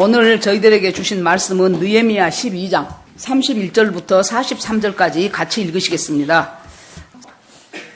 오늘 저희들에게 주신 말씀은 느헤미야 12장 31절부터 43절까지 같이 읽으시겠습니다.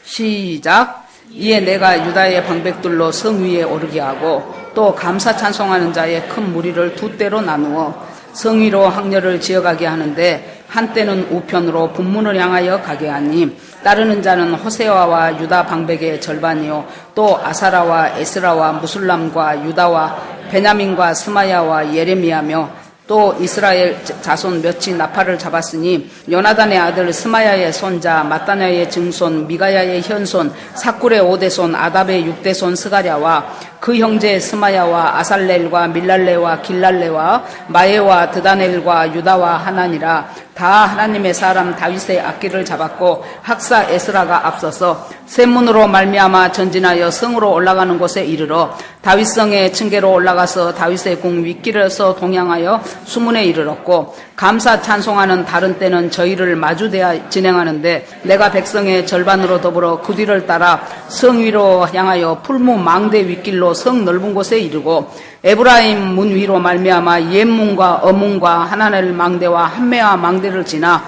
시작. 이에 내가 유다의 방백들로 성 위에 오르게 하고 또 감사 찬송하는 자의 큰 무리를 두 때로 나누어 성 위로 항렬을 지어가게 하는데 한때는 우편으로 분문을 향하여 가게 하니 따르는 자는 호세아와 유다 방백의 절반이요 또 아사라와 에스라와 무술람과 유다와 베냐민과 스마야와 예레미야며 또 이스라엘 자손 몇이 나팔을 잡았으니 요나단의 아들 스마야의 손자 마따냐의 증손 미가야의 현손 사꿀의 5대손 아답의 6대손 스가랴와 그 형제 스마야와 아살렐과 밀랄레와 길랄레와 마에와 드다넬과 유다와 하나니라. 다 하나님의 사람 다윗의 악기를 잡았고 학사 에스라가 앞서서 샘문으로 말미암아 전진하여 성으로 올라가는 곳에 이르러 다윗성의 층계로 올라가서 다윗의 궁 윗길에서 동향하여 수문에 이르렀고 감사 찬송하는 다른 때는 저희를 마주대하 진행하는데 내가 백성의 절반으로 더불어 그 뒤를 따라 성 위로 향하여 풀무 망대 윗길로 성 넓은 곳에 이르고 에브라임 문 위로 말미암아 옛문과 어문과 하나넬 망대와 한메아 망대를 지나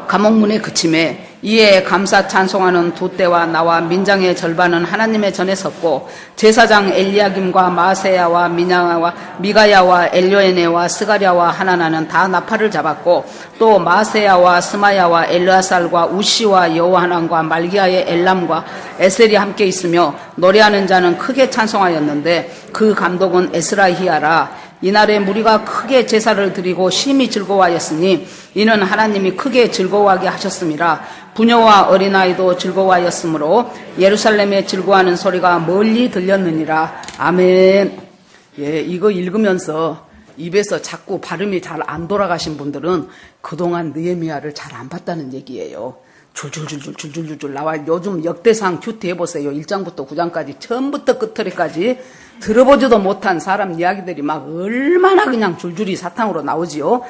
감옥문에 그침에 이에 감사 찬송하는 두 때와 나와 민장의 절반은 하나님의 전에 섰고 제사장 엘리야김과 마세야와 미냐와 미가야와 엘요에네와 스가랴와 하나나는 다 나팔을 잡았고 또 마세야와 스마야와 엘르아살과 우시와 여호하난과 말기야의 엘람과 에셀이 함께 있으며 노래하는 자는 크게 찬송하였는데 그 감독은 에스라히야라. 이날에 무리가 크게 제사를 드리고 심히 즐거워하였으니 이는 하나님이 크게 즐거워하게 하셨음이라. 부녀와 어린아이도 즐거워하였으므로 예루살렘에 즐거워하는 소리가 멀리 들렸느니라. 아멘. 예, 이거 읽으면서 입에서 자꾸 발음이 잘 안 돌아가신 분들은 그동안 느헤미야를 잘 안 봤다는 얘기예요. 줄줄줄줄줄줄줄 나와. 요즘 역대상 큐티 해보세요. 1장부터 9장까지 처음부터 끝까지 들어보지도 못한 사람 이야기들이 막 얼마나 그냥 줄줄이 사탕으로 나오지요.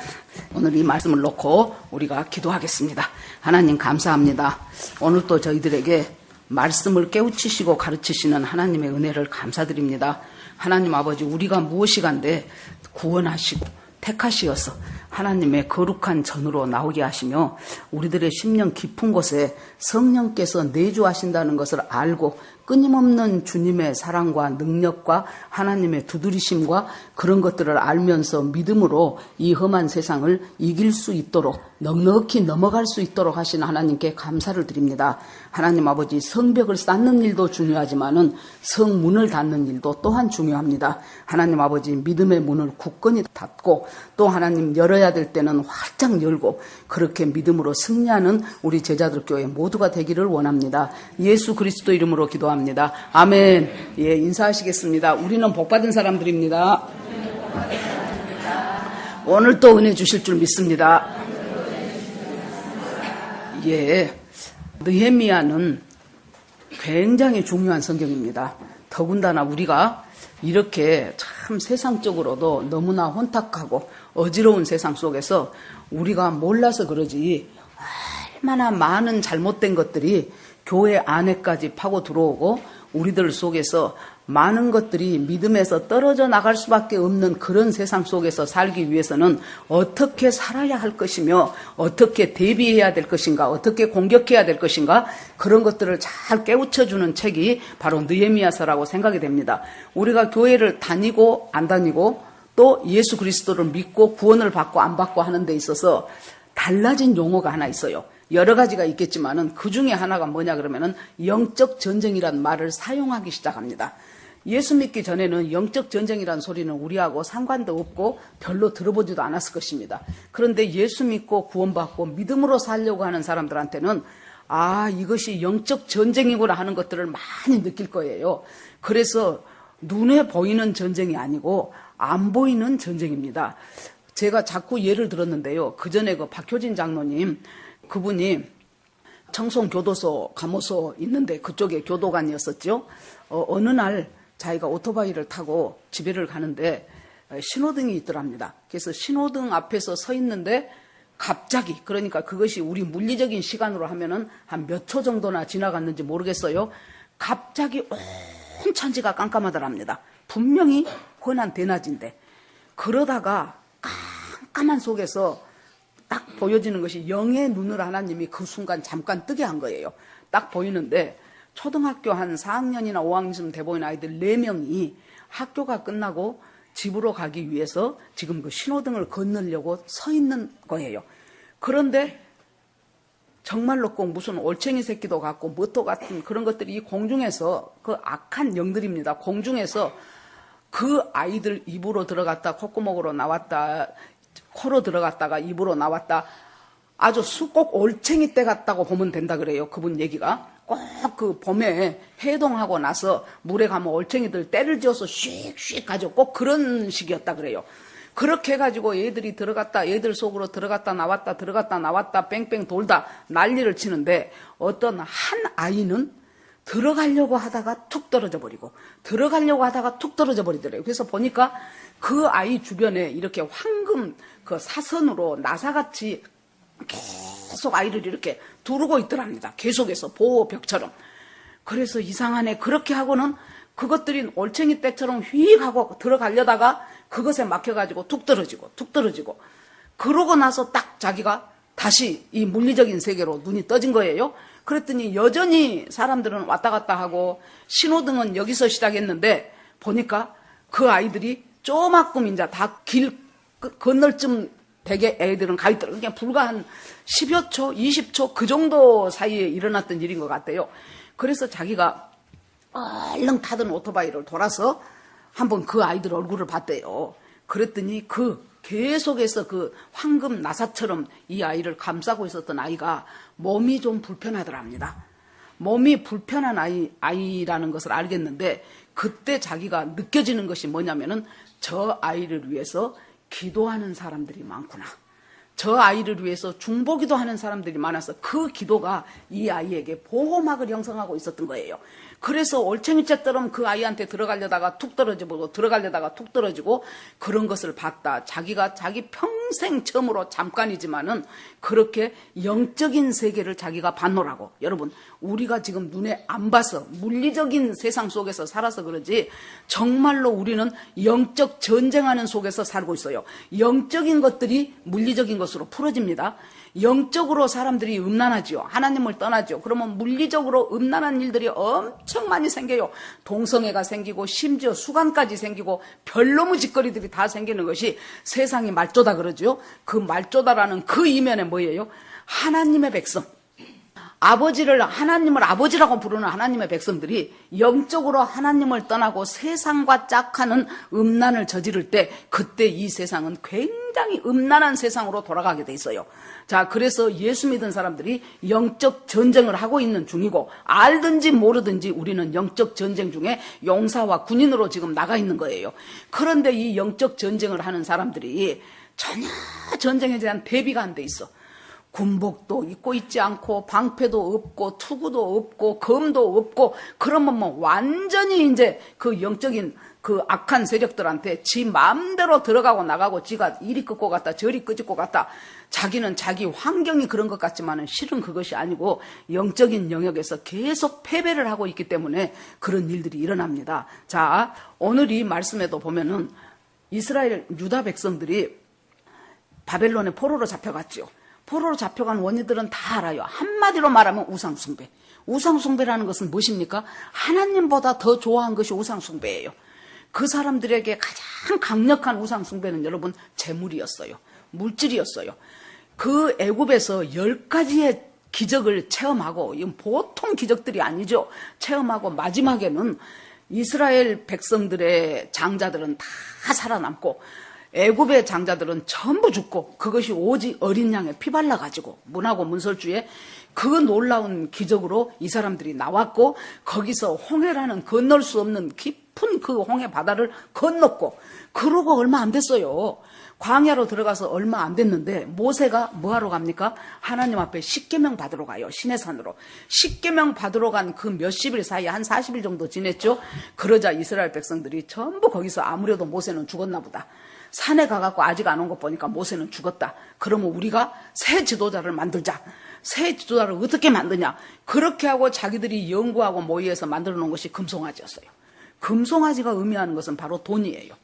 오늘 이 말씀을 놓고 우리가 기도하겠습니다. 하나님 감사합니다. 오늘 또 저희들에게 말씀을 깨우치시고 가르치시는 하나님의 은혜를 감사드립니다. 하나님 아버지, 우리가 무엇이간데 구원하시고 택하시어서 하나님의 거룩한 전으로 나오게 하시며 우리들의 심령 깊은 곳에 성령께서 내주하신다는 것을 알고 끊임없는 주님의 사랑과 능력과 하나님의 두드리심과 그런 것들을 알면서 믿음으로 이 험한 세상을 이길 수 있도록 넉넉히 넘어갈 수 있도록 하신 하나님께 감사를 드립니다. 하나님 아버지, 성벽을 쌓는 일도 중요하지만은 성문을 닫는 일도 또한 중요합니다. 하나님 아버지, 믿음의 문을 굳건히 닫고 또 하나님 열어야 될 때는 활짝 열고 그렇게 믿음으로 승리하는 우리 제자들 교회 모두가 되기를 원합니다. 예수 그리스도 이름으로 기도합니다. 아멘. 예, 인사하시겠습니다. 우리는 복받은 사람들입니다. 오늘 또 은혜 주실 줄 믿습니다. 예, 느헤미야는 굉장히 중요한 성경입니다. 더군다나 우리가 이렇게 참 세상적으로도 너무나 혼탁하고 어지러운 세상 속에서 우리가 몰라서 그러지 얼마나 많은 잘못된 것들이 교회 안에까지 파고 들어오고 우리들 속에서 많은 것들이 믿음에서 떨어져 나갈 수밖에 없는 그런 세상 속에서 살기 위해서는 어떻게 살아야 할 것이며 어떻게 대비해야 될 것인가, 어떻게 공격해야 될 것인가, 그런 것들을 잘 깨우쳐주는 책이 바로 느헤미야서라고 생각이 됩니다. 우리가 교회를 다니고 안 다니고 또 예수 그리스도를 믿고 구원을 받고 안 받고 하는 데 있어서 달라진 용어가 하나 있어요. 여러 가지가 있겠지만은 그 중에 하나가 뭐냐 그러면은 영적 전쟁이라는 말을 사용하기 시작합니다. 예수 믿기 전에는 영적 전쟁이라는 소리는 우리하고 상관도 없고 별로 들어보지도 않았을 것입니다. 그런데 예수 믿고 구원받고 믿음으로 살려고 하는 사람들한테는 아, 이것이 영적 전쟁이구나 하는 것들을 많이 느낄 거예요. 그래서 눈에 보이는 전쟁이 아니고 안 보이는 전쟁입니다. 제가 자꾸 예를 들었는데요. 그전에 그 박효진 장로님, 그분이 청송교도소 감호소 있는데 그쪽에 교도관이었었죠. 어느 날 자기가 오토바이를 타고 집에를 가는데 신호등이 있더랍니다. 그래서 신호등 앞에서 서 있는데 갑자기, 그러니까 그것이 우리 물리적인 시간으로 하면은 한 몇 초 정도나 지나갔는지 모르겠어요. 갑자기 온 천지가 깜깜하더랍니다. 분명히 훤한 대낮인데 그러다가 깜깜한 속에서 딱 보여지는 것이 영의 눈을 하나님이 그 순간 잠깐 뜨게 한 거예요. 딱 보이는데 초등학교 한 4학년이나 5학년쯤 돼 보이는 아이들 4명이 학교가 끝나고 집으로 가기 위해서 지금 그 신호등을 건너려고 서 있는 거예요. 그런데 정말로 꼭 무슨 올챙이 새끼도 같고 뭣도 같은 그런 것들이 이 공중에서, 그 악한 영들입니다. 공중에서 그 아이들 입으로 들어갔다 콧구멍으로 나왔다, 코로 들어갔다가 입으로 나왔다, 아주 꼭 올챙이 때 같다고 보면 된다 그래요. 그분 얘기가. 꼭 그 봄에 해동하고 나서 물에 가면 올챙이들 때를 지어서 슉슉 가지고 꼭 그런 식이었다 그래요. 그렇게 해가지고 얘들이 들어갔다, 얘들 속으로 들어갔다 나왔다, 들어갔다 나왔다, 뺑뺑 돌다 난리를 치는데, 어떤 한 아이는 들어가려고 하다가 툭 떨어져 버리고, 들어가려고 하다가 툭 떨어져 버리더래요. 그래서 보니까 그 아이 주변에 이렇게 황금 그 사선으로 나사같이 계속 아이를 이렇게 두르고 있더랍니다. 계속해서 보호벽처럼. 그래서 이상하네. 그렇게 하고는 그것들이 올챙이 떼처럼 휙 하고 들어가려다가 그것에 막혀가지고 툭 떨어지고 그러고 나서 딱 자기가 다시 이 물리적인 세계로 눈이 떠진 거예요. 그랬더니 여전히 사람들은 왔다 갔다 하고 신호등은 여기서 시작했는데, 보니까 그 아이들이 조마끔 이제 다 길 건널 쯤 되게 애들은 가 있더라고요. 그냥 불과 한 10여 초, 20초 그 정도 사이에 일어났던 일인 것 같아요. 그래서 자기가 얼른 타던 오토바이를 돌아서 한번 그 아이들 얼굴을 봤대요. 그랬더니 계속해서 그 황금 나사처럼 이 아이를 감싸고 있었던 아이가 몸이 좀 불편하더랍니다. 몸이 불편한 아이라는 것을 알겠는데, 그때 자기가 느껴지는 것이 뭐냐면은, 저 아이를 위해서 기도하는 사람들이 많구나. 저 아이를 위해서 중보기도 하는 사람들이 많아서 그 기도가 이 아이에게 보호막을 형성하고 있었던 거예요. 그래서 올챙이째처럼 그 아이한테 들어가려다가 툭 떨어지고 들어가려다가 툭 떨어지고 그런 것을 봤다. 자기가 자기 평생 처음으로 잠깐이지만은 그렇게 영적인 세계를 자기가 봤노라고. 여러분, 우리가 지금 눈에 안 봐서 물리적인 세상 속에서 살아서 그러지, 정말로 우리는 영적 전쟁하는 속에서 살고 있어요. 영적인 것들이 물리적인 것으로 풀어집니다. 영적으로 사람들이 음란하지요. 하나님을 떠나죠. 그러면 물리적으로 음란한 일들이 엄청 많이 생겨요. 동성애가 생기고 심지어 수간까지 생기고 별놈의 짓거리들이 다 생기는 것이 세상이 말조다 그러죠. 그 말조다라는 그 이면에 뭐예요? 하나님의 백성, 하나님을 아버지라고 부르는 하나님의 백성들이 영적으로 하나님을 떠나고 세상과 짝하는 음란을 저지를 때, 그때 이 세상은 굉장히 음란한 세상으로 돌아가게 돼 있어요. 자, 그래서 예수 믿은 사람들이 영적 전쟁을 하고 있는 중이고, 알든지 모르든지 우리는 영적 전쟁 중에 용사와 군인으로 지금 나가 있는 거예요. 그런데 이 영적 전쟁을 하는 사람들이 전혀 전쟁에 대한 대비가 안 돼 있어. 군복도 입고 있지 않고, 방패도 없고, 투구도 없고, 검도 없고, 그러면 뭐 완전히 이제 그 영적인 그 악한 세력들한테 지 마음대로 들어가고 나가고, 지가 이리 끄고 갔다 저리 끄집고 갔다, 자기는 자기 환경이 그런 것 같지만은 실은 그것이 아니고 영적인 영역에서 계속 패배를 하고 있기 때문에 그런 일들이 일어납니다. 자, 오늘 이 말씀에도 보면은 이스라엘 유다 백성들이 바벨론의 포로로 잡혀갔죠. 포로로 잡혀간 원인들은 다 알아요. 한마디로 말하면 우상숭배. 우상숭배라는 것은 무엇입니까? 하나님보다 더 좋아한 것이 우상숭배예요. 그 사람들에게 가장 강력한 우상숭배는 여러분 재물이었어요. 물질이었어요. 그 애굽에서 10가지의 기적을 체험하고, 이건 보통 기적들이 아니죠. 체험하고 마지막에는 이스라엘 백성들의 장자들은 다 살아남고 애굽의 장자들은 전부 죽고, 그것이 오직 어린 양에 피 발라가지고 문하고 문설주에 그 놀라운 기적으로 이 사람들이 나왔고, 거기서 홍해라는 건널 수 없는 깊은 그 홍해 바다를 건넜고, 그러고 얼마 안 됐어요. 광야로 들어가서 얼마 안 됐는데 모세가 뭐하러 갑니까? 하나님 앞에 십계명 받으러 가요. 시내산으로. 십계명 받으러 간 그 몇십 일 사이에 한 40일 정도 지냈죠. 그러자 이스라엘 백성들이 전부 거기서, 아무래도 모세는 죽었나 보다, 산에 가갖고 아직 안 온 것 보니까 모세는 죽었다, 그러면 우리가 새 지도자를 만들자. 새 지도자를 어떻게 만드냐, 그렇게 하고 자기들이 연구하고 모의해서 만들어 놓은 것이 금송아지였어요. 금송아지가 의미하는 것은 바로 돈이에요.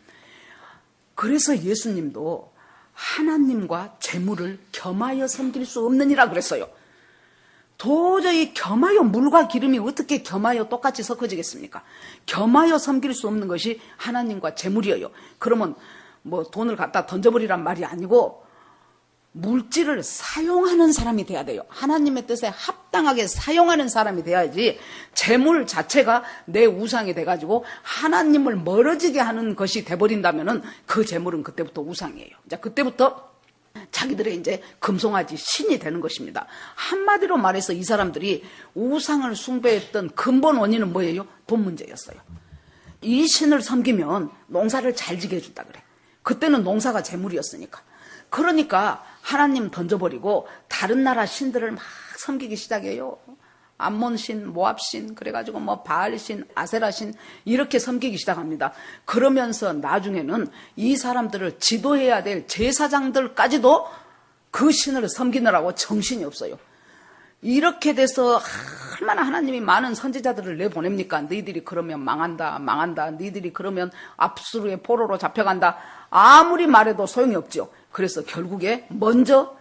그래서 예수님도 하나님과 재물을 겸하여 섬길 수 없느니라 그랬어요. 도저히 겸하여, 물과 기름이 어떻게 겸하여 똑같이 섞어지겠습니까? 겸하여 섬길 수 없는 것이 하나님과 재물이에요. 그러면 뭐 돈을 갖다 던져버리란 말이 아니고 물질을 사용하는 사람이 돼야 돼요. 하나님의 뜻에 합당하게 사용하는 사람이 돼야지 재물 자체가 내 우상이 돼가지고 하나님을 멀어지게 하는 것이 돼버린다면은 그 재물은 그때부터 우상이에요. 자, 그때부터 자기들의 이제 금송아지 신이 되는 것입니다. 한마디로 말해서 이 사람들이 우상을 숭배했던 근본 원인은 뭐예요? 돈 문제였어요. 이 신을 섬기면 농사를 잘 지게 해준다 그래. 그때는 농사가 재물이었으니까. 그러니까 하나님 던져버리고 다른 나라 신들을 막 섬기기 시작해요. 암몬신, 모압신, 그래가지고 뭐 바알신, 아세라신 이렇게 섬기기 시작합니다. 그러면서 나중에는 이 사람들을 지도해야 될 제사장들까지도 그 신을 섬기느라고 정신이 없어요. 이렇게 돼서 얼마나 하나님이 많은 선지자들을 내보냅니까? 너희들이 그러면 망한다, 망한다. 너희들이 그러면 압수르의 포로로 잡혀간다. 아무리 말해도 소용이 없죠. 그래서 결국에 먼저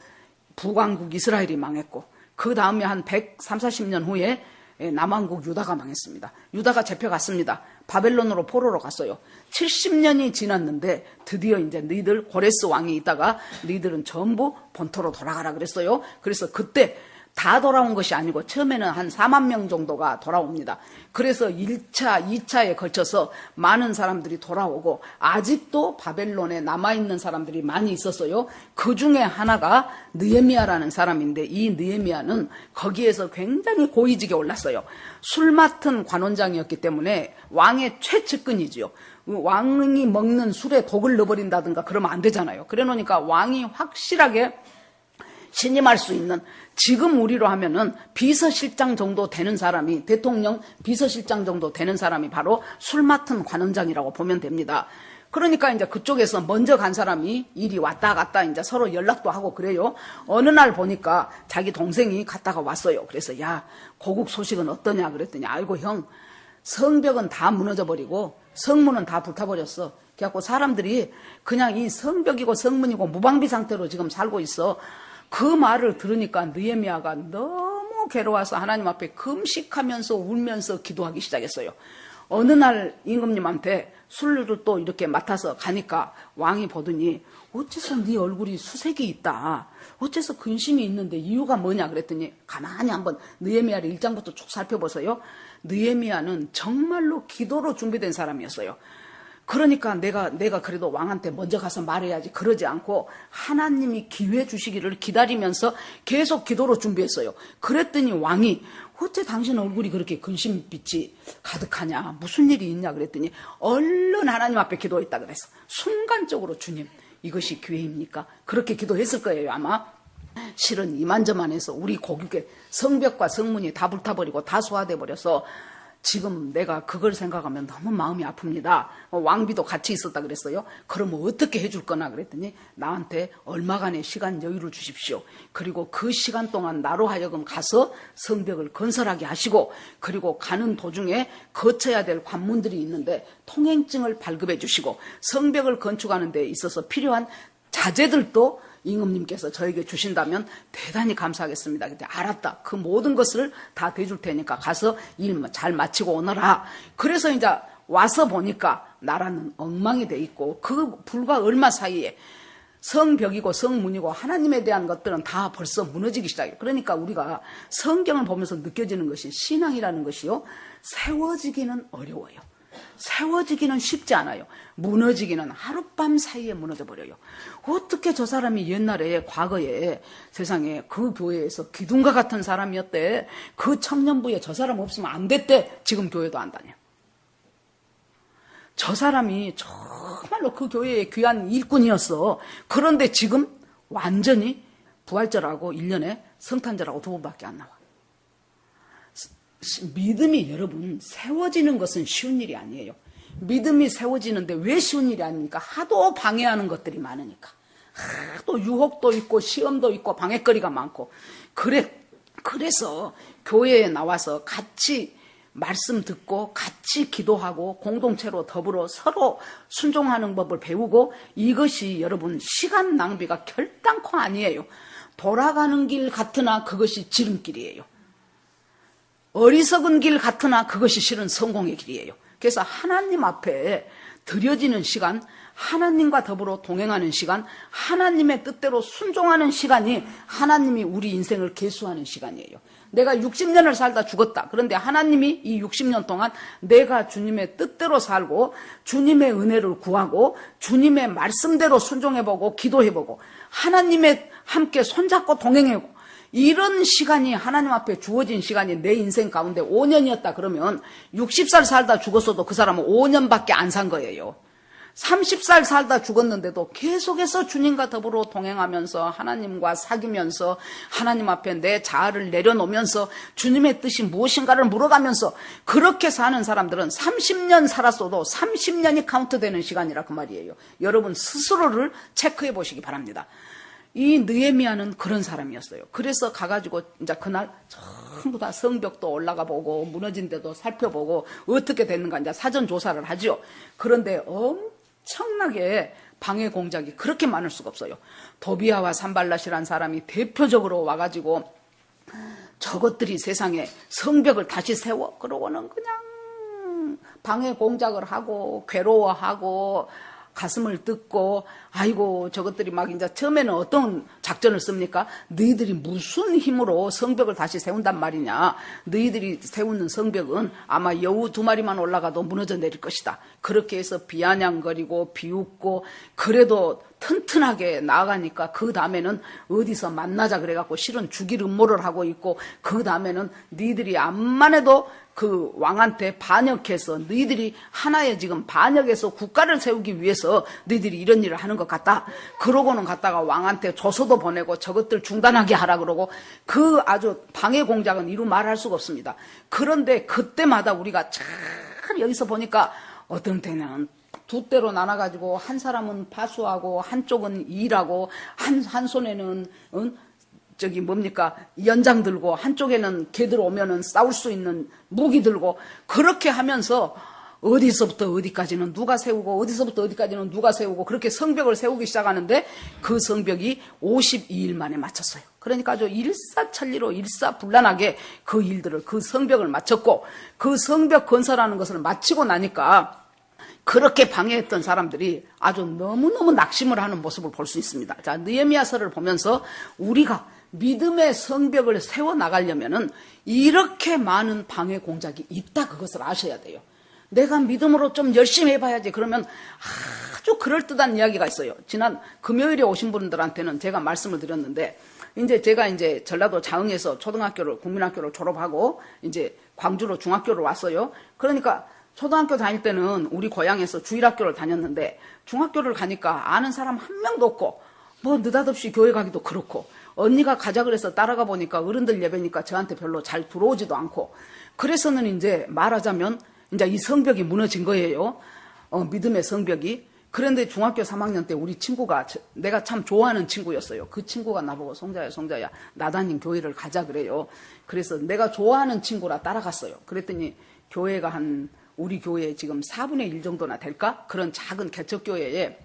북왕국 이스라엘이 망했고 그 다음에 한 130-40년 후에 남왕국 유다가 망했습니다. 유다가 잡혀갔습니다. 바벨론으로 포로로 갔어요. 70년이 지났는데 드디어 이제 너희들 고레스 왕이 있다가 너희들은 전부 본토로 돌아가라 그랬어요. 그래서 그때 다 돌아온 것이 아니고 처음에는 한 4만 명 정도가 돌아옵니다. 그래서 1차, 2차에 걸쳐서 많은 사람들이 돌아오고 아직도 바벨론에 남아있는 사람들이 많이 있었어요. 그 중에 하나가 느헤미야라는 사람인데 이 느헤미야는 거기에서 굉장히 고위직에 올랐어요. 술 맡은 관원장이었기 때문에 왕의 최측근이지요. 왕이 먹는 술에 독을 넣어버린다든가 그러면 안 되잖아요. 그래 놓으니까 왕이 확실하게 신임할 수 있는, 지금 우리로 하면은 비서실장 정도 되는 사람이, 대통령 비서실장 정도 되는 사람이 바로 술 맡은 관원장이라고 보면 됩니다. 그러니까 이제 그쪽에서 먼저 간 사람이 일이 왔다 갔다 이제 서로 연락도 하고 그래요. 어느 날 보니까 자기 동생이 갔다가 왔어요. 그래서 야, 고국 소식은 어떠냐 그랬더니 아이고 형, 성벽은 다 무너져 버리고 성문은 다 불타버렸어. 그래갖고 사람들이 그냥 이 성벽이고 성문이고 무방비 상태로 지금 살고 있어. 그 말을 들으니까 느헤미야가 너무 괴로워서 하나님 앞에 금식하면서 울면서 기도하기 시작했어요. 어느 날 임금님한테 술을 또 이렇게 맡아서 가니까 왕이 보더니 어째서 네 얼굴이 수색이 있다. 어째서 근심이 있는데 이유가 뭐냐 그랬더니 가만히 한번 느헤미야를 1장부터 쭉 살펴보세요. 느헤미야는 정말로 기도로 준비된 사람이었어요. 그러니까 내가 그래도 왕한테 먼저 가서 말해야지 그러지 않고 하나님이 기회 주시기를 기다리면서 계속 기도로 준비했어요. 그랬더니 왕이 어째 당신 얼굴이 그렇게 근심빛이 가득하냐, 무슨 일이 있냐 그랬더니 얼른 하나님 앞에 기도했다 그랬어. 순간적으로 주님, 이것이 기회입니까? 그렇게 기도했을 거예요 아마. 실은 이만저만해서 우리 고국의 성벽과 성문이 다 불타버리고 다 소화돼 버려서 지금 내가 그걸 생각하면 너무 마음이 아픕니다. 왕비도 같이 있었다 그랬어요. 그러면 어떻게 해줄 거나 그랬더니 나한테 얼마간의 시간 여유를 주십시오. 그리고 그 시간 동안 나로 하여금 가서 성벽을 건설하게 하시고 그리고 가는 도중에 거쳐야 될 관문들이 있는데 통행증을 발급해 주시고 성벽을 건축하는 데 있어서 필요한 자재들도 임금님께서 저에게 주신다면 대단히 감사하겠습니다. 근데 알았다. 그 모든 것을 다 대줄 테니까 가서 일 잘 마치고 오너라. 그래서 이제 와서 보니까 나라는 엉망이 돼 있고 그 불과 얼마 사이에 성벽이고 성문이고 하나님에 대한 것들은 다 벌써 무너지기 시작해요. 그러니까 우리가 성경을 보면서 느껴지는 것이 신앙이라는 것이요. 세워지기는 어려워요. 세워지기는 쉽지 않아요. 무너지기는 하룻밤 사이에 무너져 버려요. 어떻게 저 사람이 옛날에 과거에 세상에 그 교회에서 기둥과 같은 사람이었대. 그 청년부에 저 사람 없으면 안 됐대. 지금 교회도 안 다녀. 저 사람이 정말로 그 교회의 귀한 일꾼이었어. 그런데 지금 완전히 부활절하고 1년에 성탄절하고 2번밖에 안 나와. 믿음이 여러분 세워지는 것은 쉬운 일이 아니에요. 믿음이 세워지는데 왜 쉬운 일이 아닙니까? 하도 방해하는 것들이 많으니까. 하도 유혹도 있고 시험도 있고 방해거리가 많고 그래서 교회에 나와서 같이 말씀 듣고 같이 기도하고 공동체로 더불어 서로 순종하는 법을 배우고, 이것이 여러분 시간 낭비가 결단코 아니에요. 돌아가는 길 같으나 그것이 지름길이에요. 어리석은 길 같으나 그것이 실은 성공의 길이에요. 그래서 하나님 앞에 드려지는 시간, 하나님과 더불어 동행하는 시간, 하나님의 뜻대로 순종하는 시간이 하나님이 우리 인생을 계수하는 시간이에요. 내가 60년을 살다 죽었다. 그런데 하나님이 이 60년 동안 내가 주님의 뜻대로 살고 주님의 은혜를 구하고 주님의 말씀대로 순종해보고 기도해보고 하나님의 함께 손잡고 동행해보고, 이런 시간이 하나님 앞에 주어진 시간이 내 인생 가운데 5년이었다 그러면 60살 살다 죽었어도 그 사람은 5년밖에 안 산 거예요. 30살 살다 죽었는데도 계속해서 주님과 더불어 동행하면서 하나님과 사귀면서 하나님 앞에 내 자아를 내려놓으면서 주님의 뜻이 무엇인가를 물어가면서 그렇게 사는 사람들은 30년 살았어도 30년이 카운트되는 시간이라 그 말이에요. 여러분 스스로를 체크해 보시기 바랍니다. 이 느헤미야는 그런 사람이었어요. 그래서 가가지고 이제 그날 전부 다 성벽도 올라가 보고 무너진 데도 살펴보고 어떻게 됐는가 이제 사전 조사를 하죠. 그런데 엄청나게 방해 공작이 그렇게 많을 수가 없어요. 도비아와 산발랏이라는 사람이 대표적으로 와가지고 저것들이 세상에 성벽을 다시 세워, 그러고는 그냥 방해 공작을 하고 괴로워하고 가슴을 뜯고, 아이고 저것들이 막 이제 처음에는 어떤 작전을 씁니까? 너희들이 무슨 힘으로 성벽을 다시 세운단 말이냐, 너희들이 세우는 성벽은 아마 여우 2마리만 올라가도 무너져 내릴 것이다. 그렇게 해서 비아냥거리고 비웃고, 그래도 튼튼하게 나아가니까 그 다음에는 어디서 만나자 그래갖고 실은 죽일 음모를 하고 있고, 그 다음에는 너희들이 암만 해도 그 왕한테 반역해서 너희들이 하나의 지금 반역해서 국가를 세우기 위해서 너희들이 이런 일을 하는 것 같다. 그러고는 갔다가 왕한테 조서도 보내고 저것들 중단하게 하라 그러고, 그 아주 방해 공작은 이루 말할 수가 없습니다. 그런데 그때마다 우리가 참 여기서 보니까 어떤 때는 두 대로 나눠가지고 한 사람은 파수하고 한쪽은 일하고 한 손에는 저기 뭡니까 연장 들고 한쪽에는 걔들 오면은 싸울 수 있는 무기 들고, 그렇게 하면서 어디서부터 어디까지는 누가 세우고 어디서부터 어디까지는 누가 세우고 그렇게 성벽을 세우기 시작하는데 그 성벽이 52일 만에 마쳤어요. 그러니까 아주 일사천리로 일사불란하게 그 일들을, 그 성벽을 마쳤고, 그 성벽 건설하는 것을 마치고 나니까 그렇게 방해했던 사람들이 아주 너무너무 낙심을 하는 모습을 볼 수 있습니다. 자, 느헤미야서를 보면서 우리가 믿음의 성벽을 세워나가려면은 이렇게 많은 방해 공작이 있다, 그것을 아셔야 돼요. 내가 믿음으로 좀 열심히 해봐야지 그러면 아주 그럴듯한 이야기가 있어요. 지난 금요일에 오신 분들한테는 제가 말씀을 드렸는데, 제가 전라도 자흥에서 초등학교를, 국민학교를 졸업하고 이제 광주로 중학교를 왔어요. 그러니까 초등학교 다닐 때는 우리 고향에서 주일학교를 다녔는데 중학교를 가니까 아는 사람 한 명도 없고, 뭐 느닷없이 교회 가기도 그렇고, 언니가 가자 그래서 따라가 보니까 어른들 예배니까 저한테 별로 잘 들어오지도 않고, 그래서는 이제 말하자면 이제 이 성벽이 무너진 거예요. 믿음의 성벽이. 그런데 중학교 3학년 때 우리 친구가, 내가 참 좋아하는 친구였어요. 그 친구가 나보고 송자야 나 다닌 교회를 가자 그래요. 그래서 내가 좋아하는 친구라 따라갔어요. 그랬더니 교회가 우리 교회에 지금 4분의 1 정도나 될까? 그런 작은 개척교회에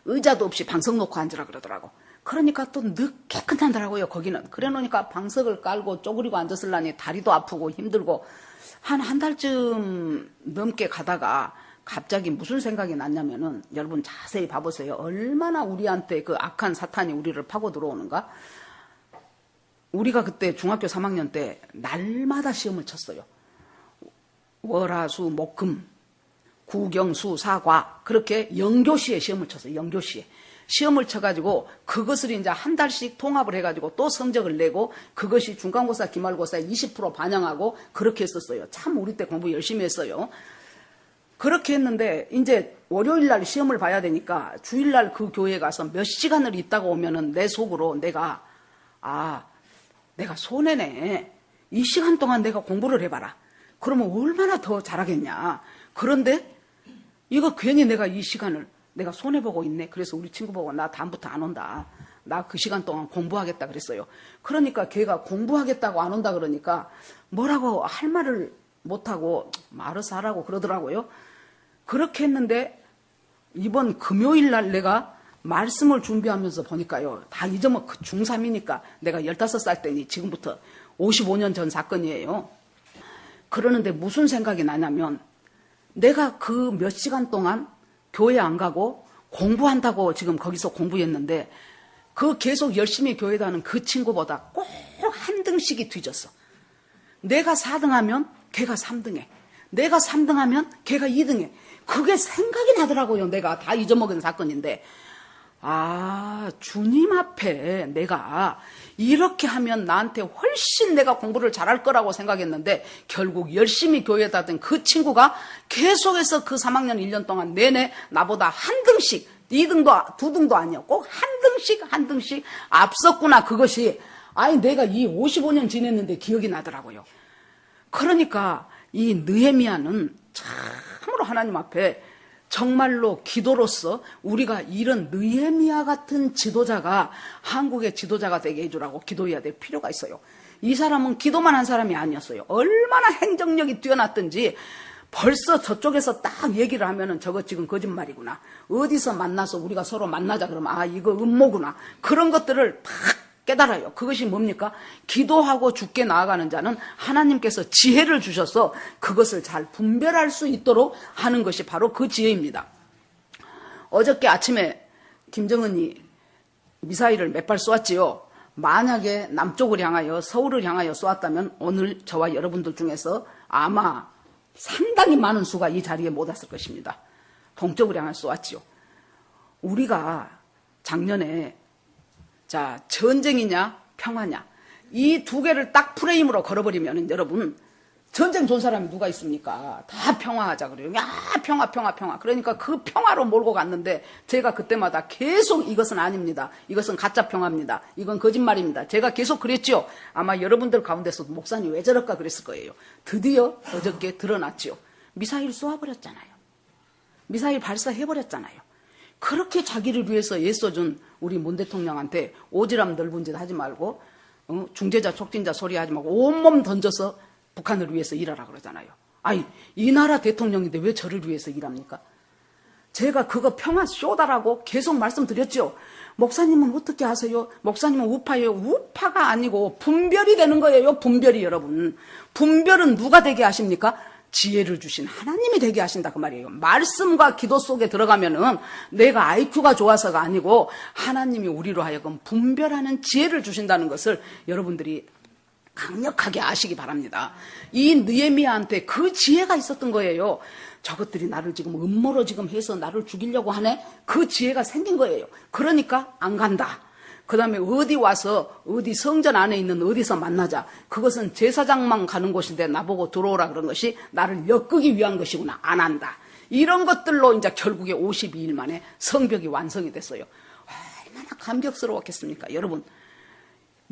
의자도 없이 방석 놓고 앉으라 그러더라고. 그러니까 또 늦게 끝난다라고요, 거기는. 그래 놓으니까 방석을 깔고 쪼그리고 앉았을라니 다리도 아프고 힘들고, 한 달쯤 넘게 가다가 갑자기 무슨 생각이 났냐면은, 여러분 자세히 봐보세요. 얼마나 우리한테 그 악한 사탄이 우리를 파고 들어오는가? 우리가 그때 중학교 3학년 때 날마다 시험을 쳤어요. 월화수 목금 구경수 사과, 그렇게 영교시에 시험을 쳤어요. 영교시에 시험을 쳐가지고 그것을 이제 한 달씩 통합을 해가지고 또 성적을 내고, 그것이 중간고사 기말고사에 20% 반영하고 그렇게 했었어요. 참 우리 때 공부 열심히 했어요. 그렇게 했는데 이제 월요일날 시험을 봐야 되니까 주일날 그 교회에 가서 몇 시간을 있다가 오면은 내 속으로 내가 손해네, 이 시간 동안 내가 공부를 해봐라, 그러면 얼마나 더 잘하겠냐. 그런데 이거 괜히 내가 이 시간을 내가 손해보고 있네. 그래서 우리 친구 보고 나 다음부터 안 온다, 나 그 시간 동안 공부하겠다 그랬어요. 그러니까 걔가 공부하겠다고 안 온다 그러니까 뭐라고 할 말을 못하고 알아서 하라고 그러더라고요. 그렇게 했는데 이번 금요일 날 내가 말씀을 준비하면서 보니까요. 다 잊어먹고 중3이니까 내가 15살 때니 지금부터 55년 전 사건이에요. 그러는데 무슨 생각이 나냐면 내가 그 몇 시간 동안 교회 안 가고 공부한다고 지금 거기서 공부했는데 그 계속 열심히 교회 다니는 그 친구보다 꼭 한 등씩이 뒤졌어. 내가 4등하면 걔가 3등해. 내가 3등하면 걔가 2등해. 그게 생각이 나더라고요. 내가 다 잊어먹은 사건인데 주님 앞에 내가 이렇게 하면 나한테 훨씬 내가 공부를 잘할 거라고 생각했는데 결국 열심히 교회 다니던 그 친구가 계속해서 그 3학년 1년 동안 내내 나보다 한 등씩 2등도 2등도 아니야. 꼭 한 등씩 앞섰구나. 그것이 내가 이 55년 지냈는데 기억이 나더라고요. 그러니까 이 느헤미야는 참으로 하나님 앞에 정말로 기도로서 우리가 이런 느헤미야 같은 지도자가 한국의 지도자가 되게 해주라고 기도해야 될 필요가 있어요. 이 사람은 기도만 한 사람이 아니었어요. 얼마나 행정력이 뛰어났든지 벌써 저쪽에서 딱 얘기를 하면은 저거 지금 거짓말이구나. 어디서 만나서 우리가 서로 만나자 그러면 이거 음모구나. 그런 것들을 팍 깨달아요. 그것이 뭡니까? 기도하고 죽게 나아가는 자는 하나님께서 지혜를 주셔서 그것을 잘 분별할 수 있도록 하는 것이 바로 그 지혜입니다. 어저께 아침에 김정은이 미사일을 몇 발 쏘았지요. 만약에 남쪽을 향하여 서울을 향하여 쏘았다면 오늘 저와 여러분들 중에서 아마 상당히 많은 수가 이 자리에 못 왔을 것입니다. 동쪽을 향하여 쏘았지요. 우리가 작년에 전쟁이냐 평화냐 이 두 개를 딱 프레임으로 걸어버리면 여러분 전쟁 좋은 사람이 누가 있습니까? 다 평화하자 그래요. 평화. 그러니까 그 평화로 몰고 갔는데 제가 그때마다 계속 이것은 아닙니다. 이것은 가짜 평화입니다. 이건 거짓말입니다. 제가 계속 그랬죠. 아마 여러분들 가운데서도 목사님 왜 저럴까 그랬을 거예요. 드디어 어저께 드러났죠. 미사일 쏘아버렸잖아요. 미사일 발사해버렸잖아요. 그렇게 자기를 위해서 애써준 우리 문 대통령한테 오지랖 넓은 짓 하지 말고 중재자 촉진자 소리 하지 말고 온몸 던져서 북한을 위해서 일하라 그러잖아요. 이 나라 대통령인데 왜 저를 위해서 일합니까? 제가 그거 평화 쇼다라고 계속 말씀드렸죠. 목사님은 어떻게 하세요? 목사님은 우파예요. 우파가 아니고 분별이 되는 거예요. 분별이 여러분. 분별은 누가 되게 하십니까? 지혜를 주신 하나님이 되게 하신다 그 말이에요. 말씀과 기도 속에 들어가면은 내가 IQ가 좋아서가 아니고 하나님이 우리로 하여금 분별하는 지혜를 주신다는 것을 여러분들이 강력하게 아시기 바랍니다. 이 느헤미야한테 그 지혜가 있었던 거예요. 저것들이 나를 지금 음모로 지금 해서 나를 죽이려고 하네. 그 지혜가 생긴 거예요. 그러니까 안 간다. 그 다음에 어디 와서 어디 성전 안에 있는 어디서 만나자. 그것은 제사장만 가는 곳인데 나보고 들어오라 그런 것이 나를 엮기 위한 것이구나. 안 한다. 이런 것들로 이제 결국에 52일 만에 성벽이 완성이 됐어요. 얼마나 감격스러웠겠습니까? 여러분,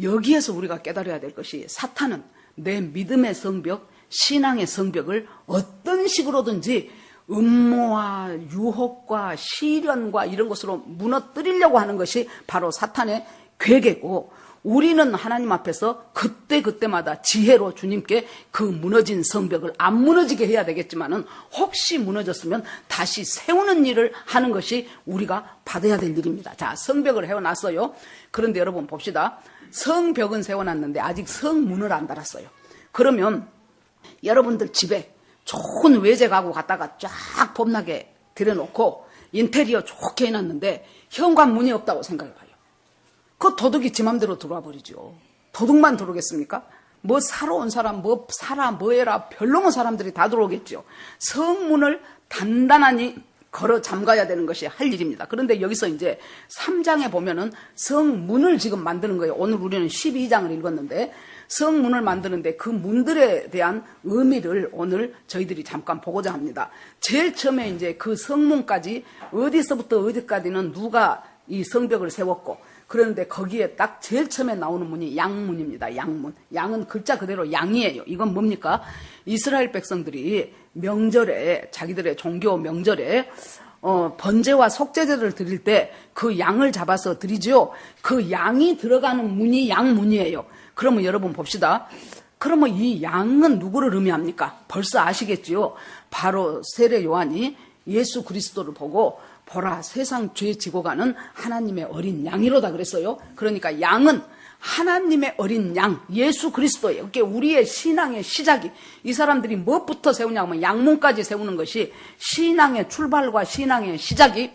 여기에서 우리가 깨달아야 될 것이 사탄은 내 믿음의 성벽, 신앙의 성벽을 어떤 식으로든지 음모와 유혹과 시련과 이런 것으로 무너뜨리려고 하는 것이 바로 사탄의 괴계고 우리는 하나님 앞에서 그때그때마다 지혜로 주님께 그 무너진 성벽을 안 무너지게 해야 되겠지만은 혹시 무너졌으면 다시 세우는 일을 하는 것이 우리가 받아야 될 일입니다. 자, 성벽을 해워놨어요. 그런데 여러분 봅시다. 성벽은 세워놨는데 아직 성문을 안 달았어요. 그러면 여러분들 집에 좋은 외제 가구 갖다가 쫙 봄나게 들여놓고 인테리어 좋게 해놨는데 현관문이 없다고 생각해봐요. 그 도둑이 지 맘대로 들어와 버리죠. 도둑만 들어오겠습니까? 뭐 사러 온 사람, 뭐 사라, 뭐 해라, 별놈의 사람들이 다 들어오겠죠. 성문을 단단하니 걸어 잠가야 되는 것이 할 일입니다. 그런데 여기서 이제 3장에 보면은 성문을 지금 만드는 거예요. 오늘 우리는 12장을 읽었는데 성문을 만드는데 그 문들에 대한 의미를 오늘 저희들이 잠깐 보고자 합니다. 제일 처음에 이제 그 성문까지 어디서부터 어디까지는 누가 이 성벽을 세웠고 그런데 거기에 딱 제일 처음에 나오는 문이 양문입니다. 양문. 양은 글자 그대로 양이에요. 이건 뭡니까? 이스라엘 백성들이 명절에 자기들의 종교 명절에 번제와 속죄제를 드릴 때 그 양을 잡아서 드리죠. 그 양이 들어가는 문이 양문이에요. 그러면 여러분 봅시다. 그러면 이 양은 누구를 의미합니까? 벌써 아시겠지요? 바로 세례 요한이 예수 그리스도를 보고 보라 세상 죄 지고 가는 하나님의 어린 양이로다 그랬어요. 그러니까 양은 하나님의 어린 양 예수 그리스도예요. 그게 우리의 신앙의 시작이, 이 사람들이 무엇부터 세우냐고 하면 양문까지 세우는 것이 신앙의 출발과 신앙의 시작이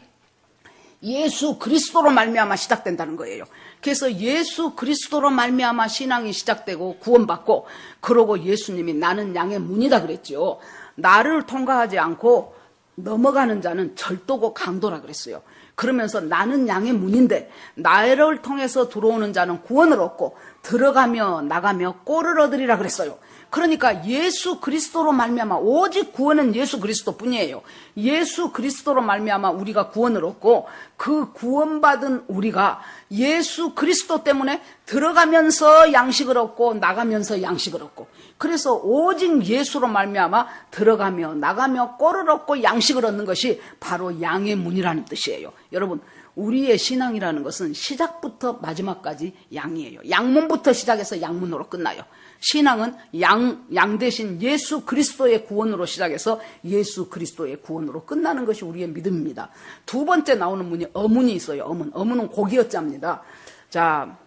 예수 그리스도로 말미암아 시작된다는 거예요. 그래서 예수 그리스도로 말미암아 신앙이 시작되고 구원받고, 그러고 예수님이 나는 양의 문이다 그랬죠. 나를 통과하지 않고 넘어가는 자는 절도고 강도라 그랬어요. 그러면서 나는 양의 문인데 나를 통해서 들어오는 자는 구원을 얻고 들어가며 나가며 꼴을 얻으리라 그랬어요. 그러니까 예수 그리스도로 말미암아, 오직 구원은 예수 그리스도뿐이에요. 예수 그리스도로 말미암아 우리가 구원을 얻고, 그 구원받은 우리가 예수 그리스도 때문에 들어가면서 양식을 얻고 나가면서 양식을 얻고, 그래서 오직 예수로 말미암아 들어가며 나가며 꼴을 얻고 양식을 얻는 것이 바로 양의 문이라는 뜻이에요. 여러분, 우리의 신앙이라는 것은 시작부터 마지막까지 양이에요. 양문부터 시작해서 양문으로 끝나요. 신앙은 양 대신 예수 그리스도의 구원으로 시작해서 예수 그리스도의 구원으로 끝나는 것이 우리의 믿음입니다. 두 번째 나오는 문이 어문이 있어요. 어문은 고기어자입니다. 자,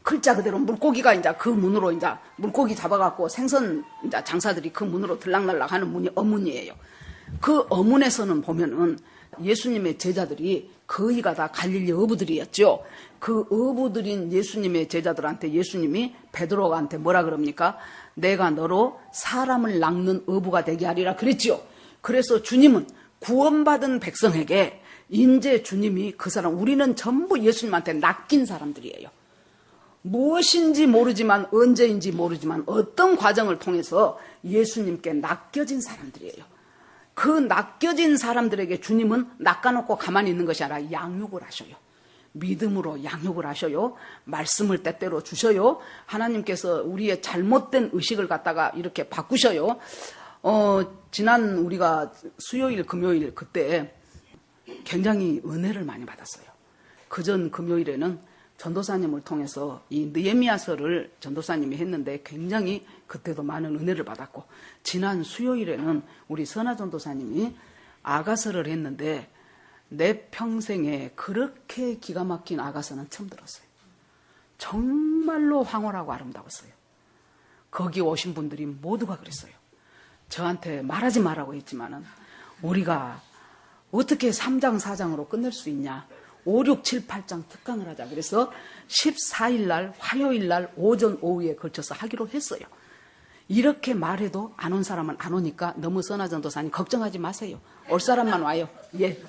글자 그대로 물고기가 이제 그 문으로 이제 물고기 잡아갖고 생선 이제 장사들이 그 문으로 들락날락 하는 문이 어문이에요. 그 어문에서는 보면은 예수님의 제자들이 거의가 다 갈릴리 어부들이었죠. 그 어부들인 예수님의 제자들한테 예수님이 베드로한테 뭐라 그럽니까? 내가 너로 사람을 낚는 어부가 되게 하리라 그랬죠. 그래서 주님은 구원받은 백성에게 인제 주님이 그 사람, 우리는 전부 예수님한테 낚인 사람들이에요. 무엇인지 모르지만, 언제인지 모르지만 어떤 과정을 통해서 예수님께 낚여진 사람들이에요. 그 낚여진 사람들에게 주님은 낚아놓고 가만히 있는 것이 아니라 양육을 하셔요. 믿음으로 양육을 하셔요. 말씀을 때때로 주셔요. 하나님께서 우리의 잘못된 의식을 갖다가 이렇게 바꾸셔요. 지난 우리가 수요일 금요일 그때 굉장히 은혜를 많이 받았어요. 그전 금요일에는 전도사님을 통해서 이 느헤미야서를 전도사님이 했는데 굉장히 그때도 많은 은혜를 받았고, 지난 수요일에는 우리 선하 전도사님이 아가서를 했는데 내 평생에 그렇게 기가 막힌 아가서는 처음 들었어요. 정말로 황홀하고 아름다웠어요. 거기 오신 분들이 모두가 그랬어요. 저한테 말하지 말라고 했지만은 우리가 어떻게 3장 4장으로 끝낼 수 있냐, 5, 6, 7, 8장 특강을 하자. 그래서 14일 날 화요일 날 오전 오후에 걸쳐서 하기로 했어요. 이렇게 말해도 안 온 사람은 안 오니까 너무 선하 전도사님 걱정하지 마세요. 올 사람만 와요. 예,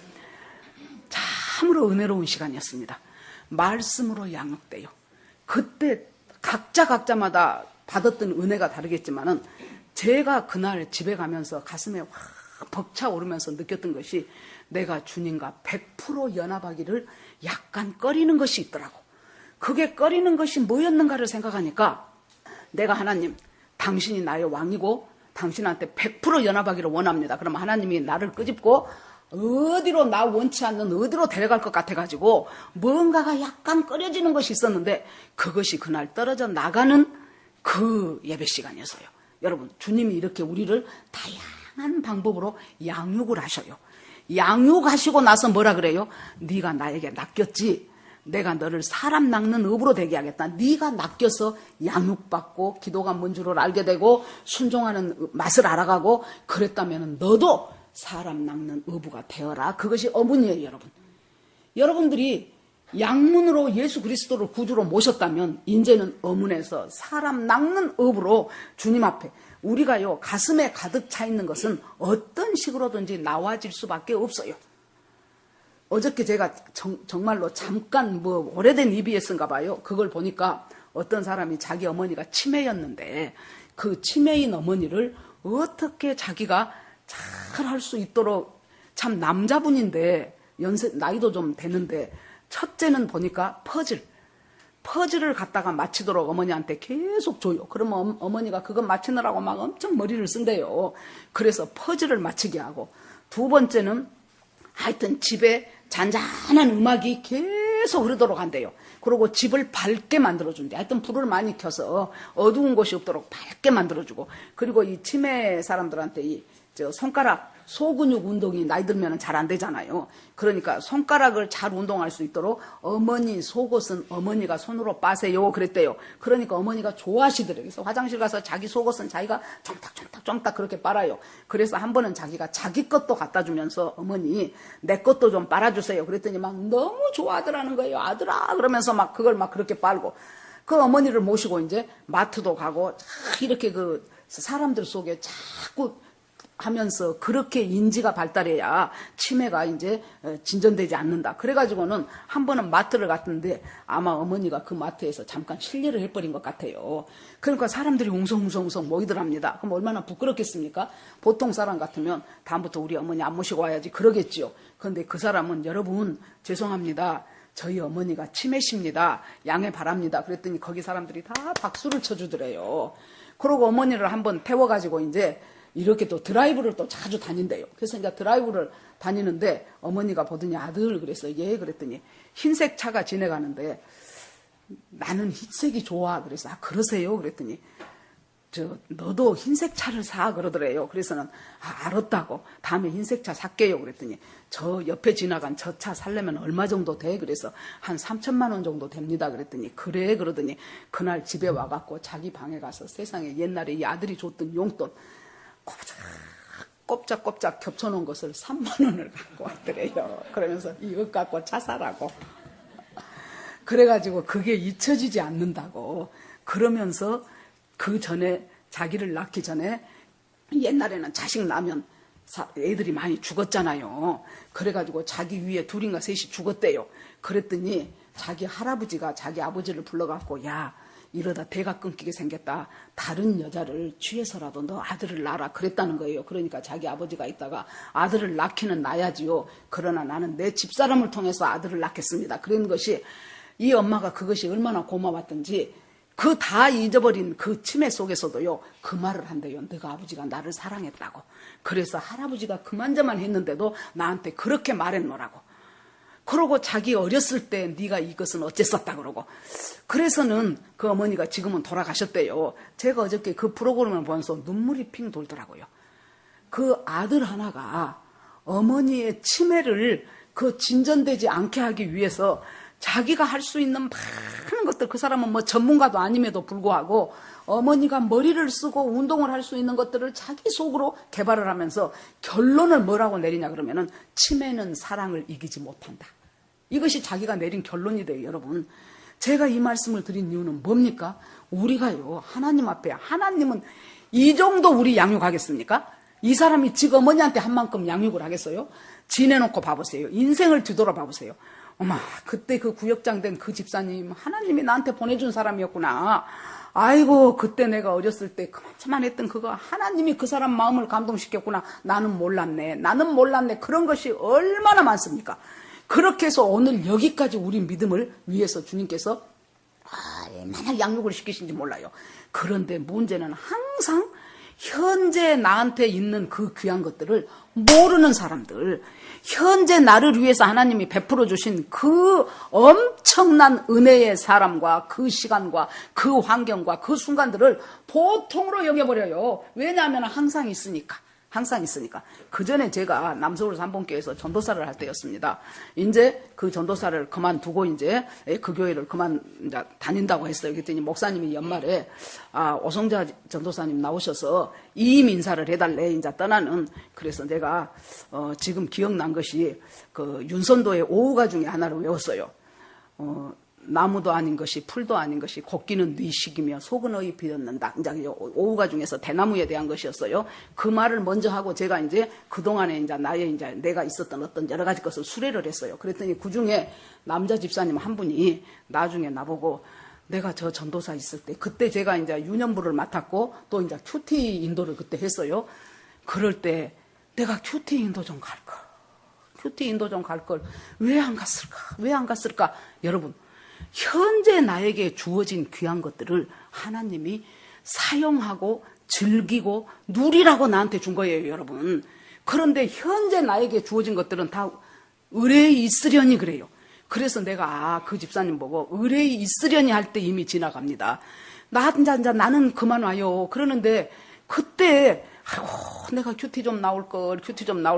참으로 은혜로운 시간이었습니다. 말씀으로 양육돼요. 그때 각자마다 받았던 은혜가 다르겠지만은 제가 그날 집에 가면서 가슴에 확 벅차오르면서 느꼈던 것이, 내가 주님과 100% 연합하기를 약간 꺼리는 것이 있더라고. 그게 꺼리는 것이 뭐였는가를 생각하니까, 내가 하나님, 당신이 나의 왕이고 당신한테 100% 연합하기를 원합니다. 그럼 하나님이 나를 끄집고 어디로, 나 원치 않는 어디로 데려갈 것 같아가지고 뭔가가 약간 꺼려지는 것이 있었는데, 그것이 그날 떨어져 나가는 그 예배 시간이었어요. 여러분, 주님이 이렇게 우리를 다양한 방법으로 양육을 하셔요. 양육하시고 나서 뭐라 그래요? 네가 나에게 낚였지, 내가 너를 사람 낚는 업으로 되게 하겠다. 네가 낚여서 양육받고 기도가 뭔 줄을 알게 되고 순종하는 맛을 알아가고 그랬다면 너도 사람 낚는 어부가 되어라. 그것이 어문이에요. 여러분, 여러분들이 양문으로 예수 그리스도를 구주로 모셨다면 이제는 어문에서 사람 낚는 업으로 주님 앞에, 우리가요 가슴에 가득 차 있는 것은 어떤 식으로든지 나와질 수밖에 없어요. 어저께 제가 정말로 잠깐 오래된 EBS인가 봐요. 그걸 보니까 어떤 사람이 자기 어머니가 치매였는데 그 치매인 어머니를 어떻게 자기가 잘 할 수 있도록, 참 남자분인데 나이도 좀 되는데, 첫째는 보니까 퍼즐을 갖다가 맞히도록 어머니한테 계속 줘요. 그러면 어머니가 그거 맞히느라고 막 엄청 머리를 쓴대요. 그래서 퍼즐을 맞히게 하고, 두 번째는 하여튼 집에 잔잔한 음악이 계속 흐르도록 한대요. 그리고 집을 밝게 만들어준대. 하여튼 불을 많이 켜서 어두운 곳이 없도록 밝게 만들어주고, 그리고 이 치매 사람들한테 손가락 소근육 운동이 나이 들면 잘 안 되잖아요. 그러니까 손가락을 잘 운동할 수 있도록 어머니 속옷은 어머니가 손으로 빠세요 그랬대요. 그러니까 어머니가 좋아하시더래요. 그래서 화장실 가서 자기 속옷은 자기가 쫑딱 그렇게 빨아요. 그래서 한 번은 자기가 자기 것도 갖다 주면서 어머니 내 것도 좀 빨아주세요 그랬더니 막 너무 좋아하더라는 거예요. 아들아 그러면서 막 그걸 막 그렇게 빨고, 그 어머니를 모시고 이제 마트도 가고 이렇게 그 사람들 속에 자꾸 하면서 그렇게 인지가 발달해야 치매가 이제 진전되지 않는다. 그래가지고는 한 번은 마트를 갔는데 아마 어머니가 그 마트에서 잠깐 실례를 해버린 것 같아요. 그러니까 사람들이 웅성웅성 모이더랍니다. 그럼 얼마나 부끄럽겠습니까? 보통 사람 같으면 다음부터 우리 어머니 안 모시고 와야지 그러겠지요. 그런데 그 사람은 여러분 죄송합니다. 저희 어머니가 치매십니다. 양해 바랍니다. 그랬더니 거기 사람들이 다 박수를 쳐주더래요. 그러고 어머니를 한번 태워가지고 이제 이렇게 또 드라이브를 또 자주 다닌대요. 그래서 이제 드라이브를 다니는데 어머니가 보더니 아들 그랬어요. 예 그랬더니 흰색 차가 지나가는데 나는 흰색이 좋아. 그래서 아 그러세요? 그랬더니 너도 흰색 차를 사 그러더래요. 그래서는 알았다고 다음에 흰색 차 살게요. 그랬더니 저 옆에 지나간 저 차 살려면 얼마 정도 돼? 그래서 한 3천만 원 정도 됩니다. 그랬더니 그래 그러더니 그날 집에 와갖고 자기 방에 가서 세상에 옛날에 이 아들이 줬던 용돈 꼼짝꼼짝 겹쳐놓은 것을 3만 원을 갖고 왔더래요. 그러면서 이것 갖고 차 사라고. 그래가지고 그게 잊혀지지 않는다고. 그러면서 그 전에 자기를 낳기 전에 옛날에는 자식 낳으면 애들이 많이 죽었잖아요. 그래가지고 자기 위에 둘인가 셋이 죽었대요. 그랬더니 자기 할아버지가 자기 아버지를 불러갖고 야 이러다 대가 끊기게 생겼다. 다른 여자를 취해서라도 너 아들을 낳아라 그랬다는 거예요. 그러니까 자기 아버지가 있다가 아들을 낳기는 낳아야지요. 그러나 나는 내 집사람을 통해서 아들을 낳겠습니다. 그런 것이 이 엄마가 그것이 얼마나 고마웠던지 그 다 잊어버린 그 치매 속에서도요. 그 말을 한대요. 너가 아버지가 나를 사랑했다고. 그래서 할아버지가 그만저만 했는데도 나한테 그렇게 말했노라고. 그러고 자기 어렸을 때 네가 이것은 어째었다 그러고. 그래서는 그 어머니가 지금은 돌아가셨대요. 제가 어저께 그 프로그램을 보면서 눈물이 핑 돌더라고요. 그 아들 하나가 어머니의 치매를 그 진전되지 않게 하기 위해서 자기가 할 수 있는 많은 것들, 그 사람은 뭐 전문가도 아님에도 불구하고 어머니가 머리를 쓰고 운동을 할 수 있는 것들을 자기 속으로 개발을 하면서 결론을 뭐라고 내리냐 그러면은 치매는 사랑을 이기지 못한다. 이것이 자기가 내린 결론이 돼요, 여러분. 제가 이 말씀을 드린 이유는 뭡니까? 우리가요, 하나님 앞에, 하나님은 이 정도 우리 양육하겠습니까? 이 사람이 지 어머니한테 한 만큼 양육을 하겠어요? 지내놓고 봐보세요. 인생을 뒤돌아 봐보세요. 어머, 그때 그 구역장 된 그 집사님, 하나님이 나한테 보내준 사람이었구나. 아이고, 그때 내가 어렸을 때 그만저만 했던 그거 하나님이 그 사람 마음을 감동시켰구나. 나는 몰랐네. 그런 것이 얼마나 많습니까? 그렇게 해서 오늘 여기까지 우리 믿음을 위해서 주님께서 얼마나 양육을 시키신지 몰라요. 그런데 문제는 항상 현재 나한테 있는 그 귀한 것들을 모르는 사람들, 현재 나를 위해서 하나님이 베풀어 주신 그 엄청난 은혜의 사람과 그 시간과 그 환경과 그 순간들을 보통으로 여겨버려요. 왜냐하면 항상 있으니까. 그 전에 제가 남서울 삼봉교에서 전도사를 할 때였습니다. 이제 그 전도사를 그만두고 이제 그 교회를 이제 다닌다고 했어요. 그랬더니 목사님이 연말에 오성자 전도사님 나오셔서 이임 인사를 해달래. 이제 떠나는. 그래서 내가 지금 기억난 것이 그 윤선도의 오후가 중에 하나를 외웠어요. 나무도 아닌 것이 풀도 아닌 것이 곱기는 네 식이며 속은 어이 비었는다. 이제 오후가 중에서 대나무에 대한 것이었어요. 그 말을 먼저 하고 제가 이제 그동안에 이제 내가 있었던 어떤 여러 가지 것을 수레를 했어요. 그랬더니 그 중에 남자 집사님 한 분이 나중에 나보고 내가 저 전도사 있을 때 그때 제가 이제 유년부를 맡았고 또 이제 큐티 인도를 그때 했어요. 그럴 때 내가 큐티 인도 좀 갈 걸. 왜 안 갔을까? 여러분. 현재 나에게 주어진 귀한 것들을 하나님이 사용하고 즐기고 누리라고 나한테 준 거예요, 여러분. 그런데 현재 나에게 주어진 것들은 다 의뢰에 있으려니 그래요. 그래서 내가 그 집사님 보고 의뢰이 있으려니 할 때 이미 지나갑니다. 나는 그만 와요. 그러는데 그때 아이고 내가 큐티 좀 나올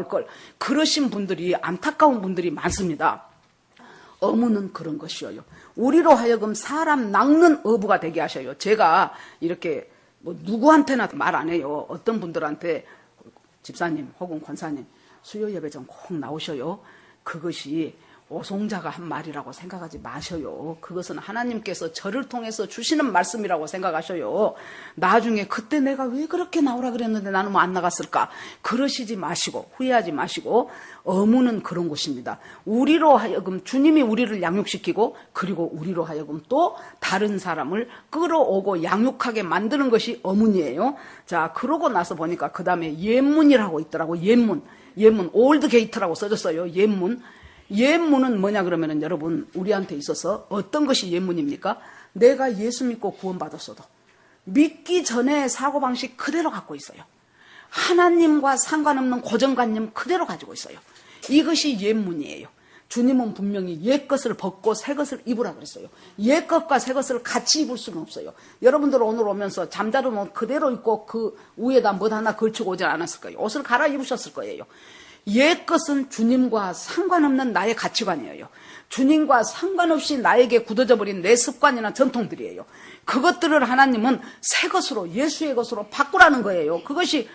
걸 그러신 분들이 안타까운 분들이 많습니다. 어무는 그런 것이어요. 우리로 하여금 사람 낚는 어부가 되게 하셔요. 제가 이렇게 뭐 누구한테나 말 안 해요. 어떤 분들한테 집사님 혹은 권사님 수요 예배 좀 꼭 나오셔요. 그것이 오송자가 한 말이라고 생각하지 마셔요. 그것은 하나님께서 저를 통해서 주시는 말씀이라고 생각하셔요. 나중에 그때 내가 왜 그렇게 나오라 그랬는데 나는 뭐 안 나갔을까? 그러시지 마시고 후회하지 마시고 어무는 그런 곳입니다. 우리로 하여금 주님이 우리를 양육시키고 그리고 우리로 하여금 또 다른 사람을 끌어오고 양육하게 만드는 것이 어문이에요. 자, 그러고 나서 보니까 그 다음에 옛문이라고 있더라고. 옛문 올드 게이트라고 써졌어요. 옛문은 뭐냐 그러면은 여러분 우리한테 있어서 어떤 것이 옛문입니까? 내가 예수 믿고 구원받았어도 믿기 전에 사고방식 그대로 갖고 있어요. 하나님과 상관없는 고정관념 그대로 가지고 있어요. 이것이 옛문이에요. 주님은 분명히 옛 것을 벗고 새 것을 입으라 그랬어요. 옛 것과 새 것을 같이 입을 수는 없어요. 여러분들 오늘 오면서 잠자른 옷 그대로 입고 그 위에다 뭐 하나 걸치고 오지 않았을 거예요. 옷을 갈아입으셨을 거예요. 옛 것은 주님과 상관없는 나의 가치관이에요. 주님과 상관없이 나에게 굳어져 버린 내 습관이나 전통들이에요. 그것들을 하나님은 새 것으로 예수의 것으로 바꾸라는 거예요. 그것이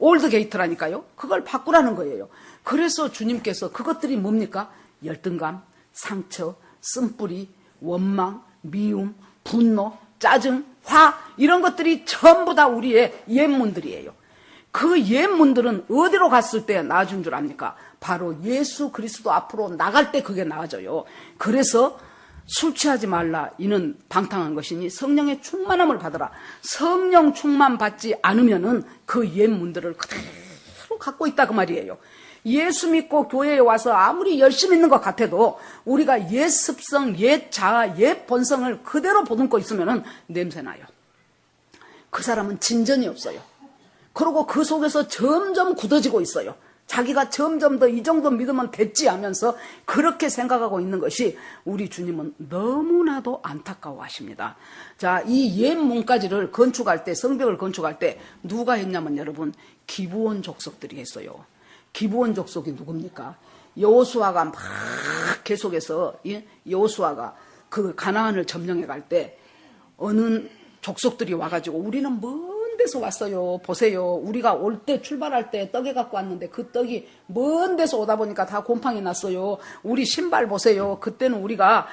올드 게이트라니까요. 그걸 바꾸라는 거예요. 그래서 주님께서 그것들이 뭡니까? 열등감, 상처, 쓴뿌리, 원망, 미움, 분노, 짜증, 화 이런 것들이 전부 다 우리의 옛문들이에요. 그 옛문들은 어디로 갔을 때 나아진 줄 압니까? 바로 예수 그리스도 앞으로 나갈 때 그게 나아져요. 그래서 술 취하지 말라. 이는 방탕한 것이니 성령의 충만함을 받으라. 성령 충만 받지 않으면은 그 옛문들을 그대로 갖고 있다 그 말이에요. 예수 믿고 교회에 와서 아무리 열심히 있는 것 같아도 우리가 옛 습성, 옛 자아, 옛 본성을 그대로 보듬고 있으면은 냄새나요. 그 사람은 진전이 없어요. 그리고 그 속에서 점점 굳어지고 있어요. 자기가 점점 더 이 정도 믿으면 됐지 하면서 그렇게 생각하고 있는 것이 우리 주님은 너무나도 안타까워 하십니다. 자, 이 옛 문까지를 건축할 때, 성벽을 건축할 때 누가 했냐면 여러분, 기브온 족속들이 했어요. 기브온 족속이 누굽니까? 여호수아가 막 계속해서, 여호수아가 그 가나안을 점령해 갈 때 어느 족속들이 와가지고 우리는 먼 데서 왔어요. 보세요. 우리가 올 때 출발할 때 떡에 갖고 왔는데 그 떡이 먼 데서 오다 보니까 다 곰팡이 났어요. 우리 신발 보세요. 그때는 우리가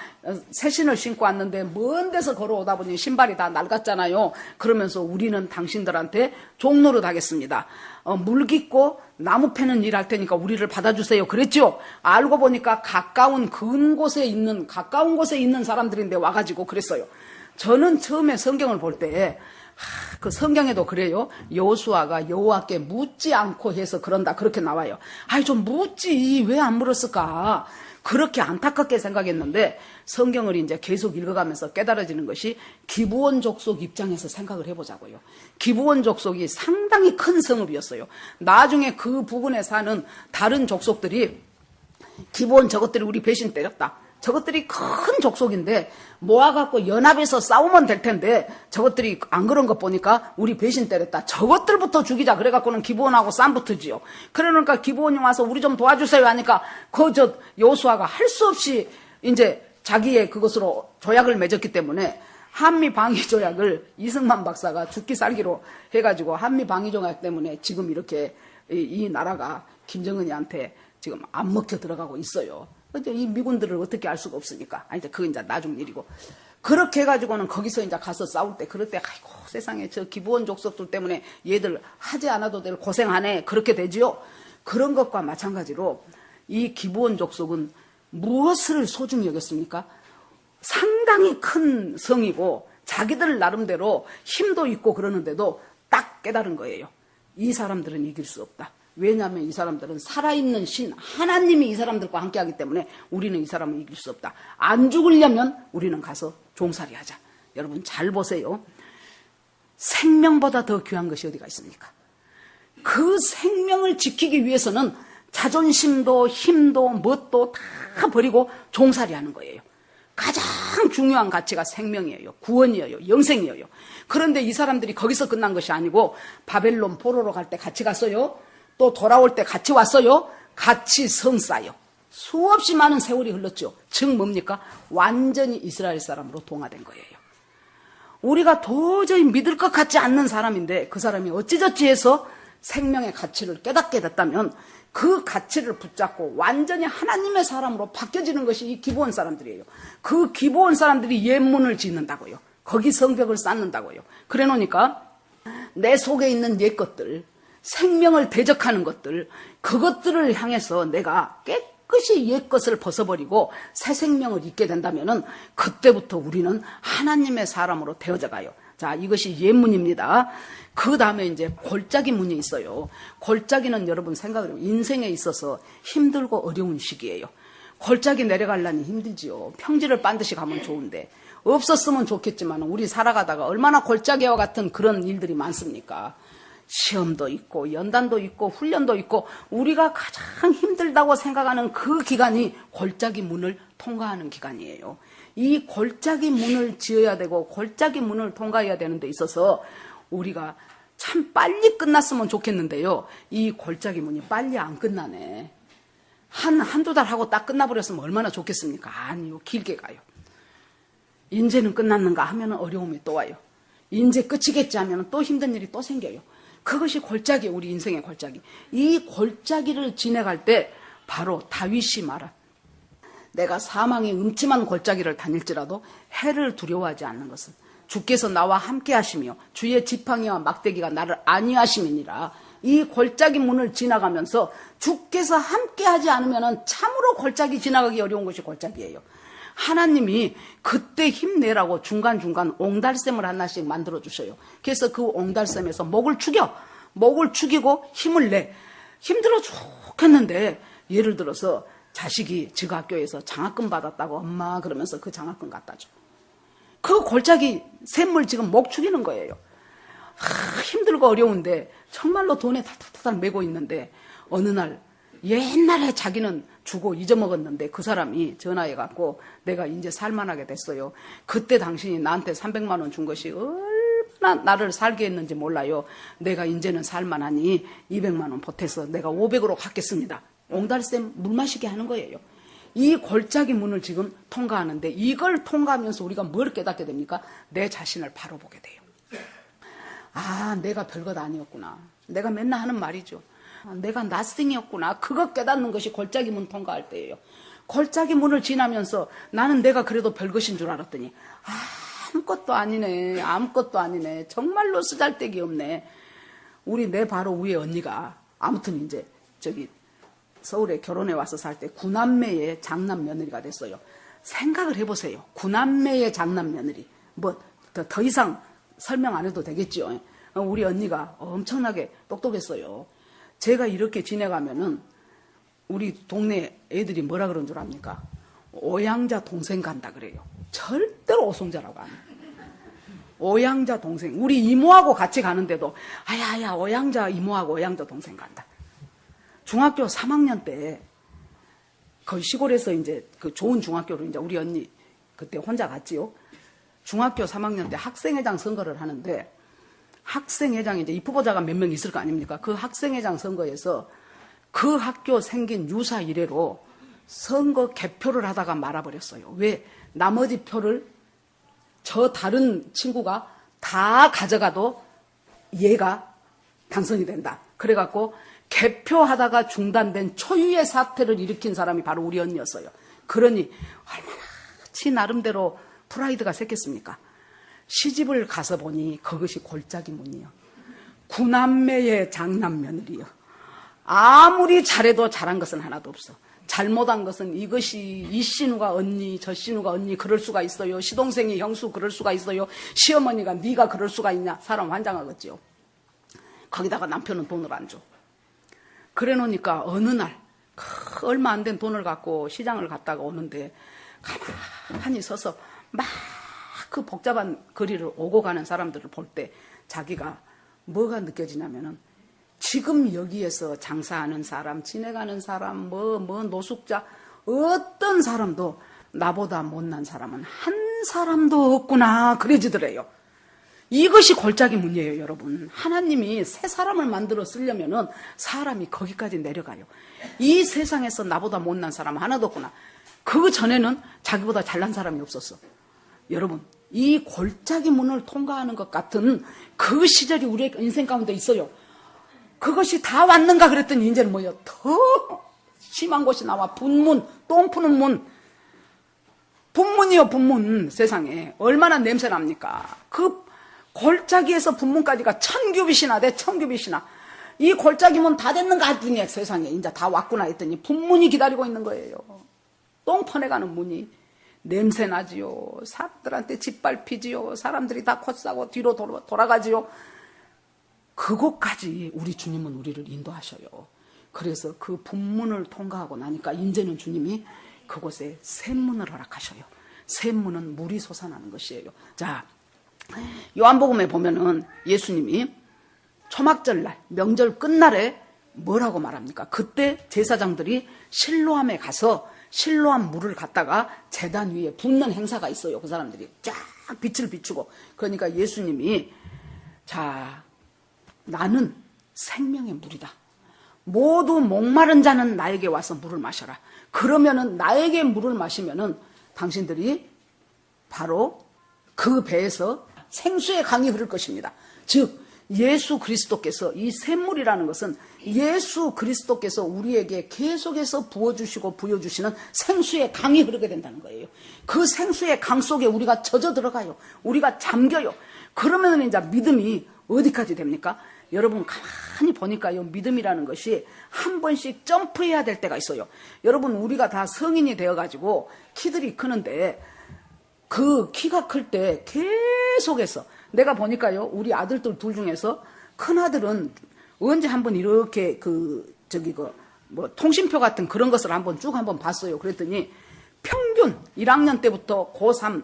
새 신을 신고 왔는데 먼 데서 걸어오다 보니 신발이 다 낡았잖아요. 그러면서 우리는 당신들한테 종노릇 하겠습니다. 물 깃고 나무 패는 일 할 테니까 우리를 받아주세요. 그랬죠? 알고 보니까 가까운 곳에 있는 사람들인데 와가지고 그랬어요. 저는 처음에 성경을 볼 때 그 성경에도 그래요. 여호수아가 여호와께 묻지 않고 해서 그런다 그렇게 나와요. 아이 좀 묻지 왜 안 물었을까? 그렇게 안타깝게 생각했는데 성경을 이제 계속 읽어가면서 깨달아지는 것이 기브온 족속 입장에서 생각을 해보자고요. 기브온 족속이 상당히 큰 성읍이었어요. 나중에 그 부분에 사는 다른 족속들이 기브온 저것들이 우리 배신 때렸다. 저것들이 큰 족속인데 모아갖고 연합해서 싸우면 될 텐데 저것들이 안 그런 것 보니까 우리 배신 때렸다. 저것들부터 죽이자. 그래갖고는 기브온하고 쌈 붙으지요. 그러니까 기브온이 와서 우리 좀 도와주세요 하니까 여호수아가 할 수 없이 이제 자기의 그것으로 조약을 맺었기 때문에 한미 방위 조약을 이승만 박사가 죽기 살기로 해가지고 한미 방위 조약 때문에 지금 이렇게 이 나라가 김정은이한테 지금 안 먹혀 들어가고 있어요. 이 미군들을 어떻게 알 수가 없으니까. 아니, 그건 이제 나중 일이고. 그렇게 해가지고는 거기서 이제 가서 싸울 때, 그럴 때, 아이고, 세상에 저 기브온 족속들 때문에 얘들 하지 않아도 될 고생하네. 그렇게 되지요. 그런 것과 마찬가지로 이 기브온 족속은 무엇을 소중히 여겼습니까? 상당히 큰 성이고 자기들 나름대로 힘도 있고 그러는데도 딱 깨달은 거예요. 이 사람들은 이길 수 없다. 왜냐하면 이 사람들은 살아있는 신 하나님이 이 사람들과 함께하기 때문에 우리는 이 사람을 이길 수 없다. 안 죽으려면 우리는 가서 종살이 하자. 여러분 잘 보세요. 생명보다 더 귀한 것이 어디가 있습니까? 그 생명을 지키기 위해서는 자존심도 힘도 뭣도 다 버리고 종살이 하는 거예요. 가장 중요한 가치가 생명이에요. 구원이에요. 영생이에요. 그런데 이 사람들이 거기서 끝난 것이 아니고 바벨론 포로로 갈 때 같이 갔어요. 또 돌아올 때 같이 왔어요. 같이 성싸요. 수없이 많은 세월이 흘렀죠. 즉 뭡니까? 완전히 이스라엘 사람으로 동화된 거예요. 우리가 도저히 믿을 것 같지 않는 사람인데 그 사람이 어찌저찌 해서 생명의 가치를 깨닫게 됐다면 그 가치를 붙잡고 완전히 하나님의 사람으로 바뀌어지는 것이 이 기브온 사람들이에요. 그 기브온 사람들이 옛문을 짓는다고요. 거기 성벽을 쌓는다고요. 그래 놓으니까 내 속에 있는 옛 것들, 생명을 대적하는 것들, 그것들을 향해서 내가 깨끗이 옛 것을 벗어버리고 새 생명을 잊게 된다면은 그때부터 우리는 하나님의 사람으로 되어져 가요. 자, 이것이 옛문입니다. 그 다음에 이제 골짜기 문이 있어요. 골짜기는 여러분 생각을 해보면 인생에 있어서 힘들고 어려운 시기예요. 골짜기 내려가려니 힘들지요. 평지를 반드시 가면 좋은데 없었으면 좋겠지만 우리 살아가다가 얼마나 골짜기와 같은 그런 일들이 많습니까? 시험도 있고 연단도 있고 훈련도 있고 우리가 가장 힘들다고 생각하는 그 기간이 골짜기 문을 통과하는 기간이에요. 이 골짜기 문을 지어야 되고 골짜기 문을 통과해야 되는 데 있어서 우리가 참 빨리 끝났으면 좋겠는데요. 이 골짜기 문이 빨리 안 끝나네. 한두 달 하고 딱 끝나버렸으면 얼마나 좋겠습니까? 아니요. 길게 가요. 인제는 끝났는가 하면 어려움이 또 와요. 인제 끝이겠지 하면 또 힘든 일이 또 생겨요. 그것이 골짜기예요. 우리 인생의 골짜기. 이 골짜기를 지나갈 때 바로 다윗이 말한 내가 사망의 음침한 골짜기를 다닐지라도 해를 두려워하지 않는 것은 주께서 나와 함께 하시며 주의 지팡이와 막대기가 나를 안위하심이니라. 이 골짜기 문을 지나가면서 주께서 함께 하지 않으면 참으로 골짜기 지나가기 어려운 것이 골짜기예요. 하나님이 그때 힘내라고 중간중간 옹달샘을 하나씩 만들어 주셔요. 그래서 그 옹달샘에서 목을 죽이고 힘을 내. 힘들어 죽겠는데 예를 들어서 자식이 지가 학교에서 장학금 받았다고 엄마 그러면서 그 장학금 갖다 줘. 그 골짜기 샘물 지금 목 죽이는 거예요. 힘들고 어려운데 정말로 돈에 다닥다닥 메고 있는데 어느 날 옛날에 자기는 주고 잊어먹었는데 그 사람이 전화해갖고 내가 이제 살만하게 됐어요. 그때 당신이 나한테 300만 원 준 것이 얼마나 나를 살게 했는지 몰라요. 내가 이제는 살만하니 200만 원 보태서 내가 500으로 갚겠습니다. 옹달샘 물 마시게 하는 거예요. 이 골짜기 문을 지금 통과하는데 이걸 통과하면서 우리가 뭘 깨닫게 됩니까? 내 자신을 바로 보게 돼요. 아, 내가 별것 아니었구나. 내가 맨날 하는 말이죠. 내가 낯생이었구나. 그거 깨닫는 것이 골짜기 문 통과할 때예요. 골짜기 문을 지나면서 나는 내가 그래도 별것인 줄 알았더니 아무것도 아니네. 아무것도 아니네. 정말로 쓰잘데기 없네. 우리 내 바로 위에 언니가 아무튼 이제 서울에 결혼해 와서 살 때 구남매의 장남 며느리가 됐어요. 생각을 해보세요. 구남매의 장남 며느리. 뭐 더 이상 설명 안 해도 되겠죠. 우리 언니가 엄청나게 똑똑했어요. 제가 이렇게 지내가면은 우리 동네 애들이 뭐라 그런 줄 압니까? 오양자 동생 간다 그래요. 절대로 오송자라고 안 해요. 오양자 동생. 우리 이모하고 같이 가는데도 아야 오양자 이모하고 오양자 동생 간다. 중학교 3학년 때 거의 시골에서 이제 그 좋은 중학교로 이제 우리 언니 그때 혼자 갔지요. 중학교 3학년 때 학생회장 선거를 하는데 학생회장에 이제 입후보자가 몇 명 있을 거 아닙니까? 그 학생회장 선거에서 그 학교 생긴 유사 이래로 선거 개표를 하다가 말아버렸어요. 왜? 나머지 표를 저 다른 친구가 다 가져가도 얘가 당선이 된다. 그래갖고 개표하다가 중단된 초유의 사태를 일으킨 사람이 바로 우리 언니였어요. 그러니 얼마나 지 나름대로 프라이드가 셌겠습니까? 시집을 가서 보니 그것이 골짜기 문이요. 구남매의 장남 며느리요. 아무리 잘해도 잘한 것은 하나도 없어. 잘못한 것은 이것이 이 신우가 언니 저 신우가 언니 그럴 수가 있어요. 시동생이 형수 그럴 수가 있어요. 시어머니가 네가 그럴 수가 있냐. 사람 환장하겠지요. 거기다가 남편은 돈을 안 줘. 그래 놓으니까 어느 날 얼마 안 된 돈을 갖고 시장을 갔다가 오는데 가만히 서서 막 그 복잡한 거리를 오고 가는 사람들을 볼 때 자기가 뭐가 느껴지냐면은 지금 여기에서 장사하는 사람, 지내가는 사람, 노숙자, 어떤 사람도 나보다 못난 사람은 한 사람도 없구나 그래지더래요. 이것이 골짜기 문제예요, 여러분. 하나님이 새 사람을 만들어 쓰려면은 사람이 거기까지 내려가요. 이 세상에서 나보다 못난 사람 하나도 없구나. 그 전에는 자기보다 잘난 사람이 없었어. 여러분, 이 골짜기 문을 통과하는 것 같은 그 시절이 우리의 인생 가운데 있어요. 그것이 다 왔는가 그랬더니 이제는 뭐예요? 더 심한 곳이 나와. 분문, 똥 푸는 문. 분문이요, 분문. 세상에 얼마나 냄새 납니까? 그 골짜기에서 분문까지가 1000규빗이나 돼. 1000규빗이나. 이 골짜기 문 다 됐는가 했더니 세상에 이제 다 왔구나 했더니 분문이 기다리고 있는 거예요. 똥 퍼내가는 문이. 냄새 나지요. 사람들한테 짓밟히지요. 사람들이 다 콧싸고 뒤로 돌아가지요. 그곳까지 우리 주님은 우리를 인도하셔요. 그래서 그 분문을 통과하고 나니까 이제는 주님이 그곳에 샘문을 허락하셔요. 샘문은 물이 솟아나는 것이에요. 자, 요한복음에 보면은 예수님이 초막절날, 명절 끝날에 뭐라고 말합니까? 그때 제사장들이 실로암에 가서 실로암 물을 갖다가 제단 위에 붓는 행사가 있어요. 그 사람들이 쫙 빛을 비추고. 그러니까 예수님이 자, 나는 생명의 물이다. 모두 목마른 자는 나에게 와서 물을 마셔라. 그러면은 나에게 물을 마시면은 당신들이 바로 그 배에서 생수의 강이 흐를 것입니다. 즉 예수 그리스도께서, 이 샘물이라는 것은 예수 그리스도께서 우리에게 계속해서 부어주시고 부여주시는 생수의 강이 흐르게 된다는 거예요. 그 생수의 강 속에 우리가 젖어 들어가요. 우리가 잠겨요. 그러면 이제 믿음이 어디까지 됩니까? 여러분 가만히 보니까요, 믿음이라는 것이 한 번씩 점프해야 될 때가 있어요. 여러분, 우리가 다 성인이 되어가지고 키들이 크는데 그 키가 클 때 계속해서 내가 보니까요, 우리 아들들 둘 중에서 큰 아들은 언제 한번 이렇게 통신표 같은 그런 것을 쭉 한번 봤어요. 그랬더니 평균 1학년 때부터 고3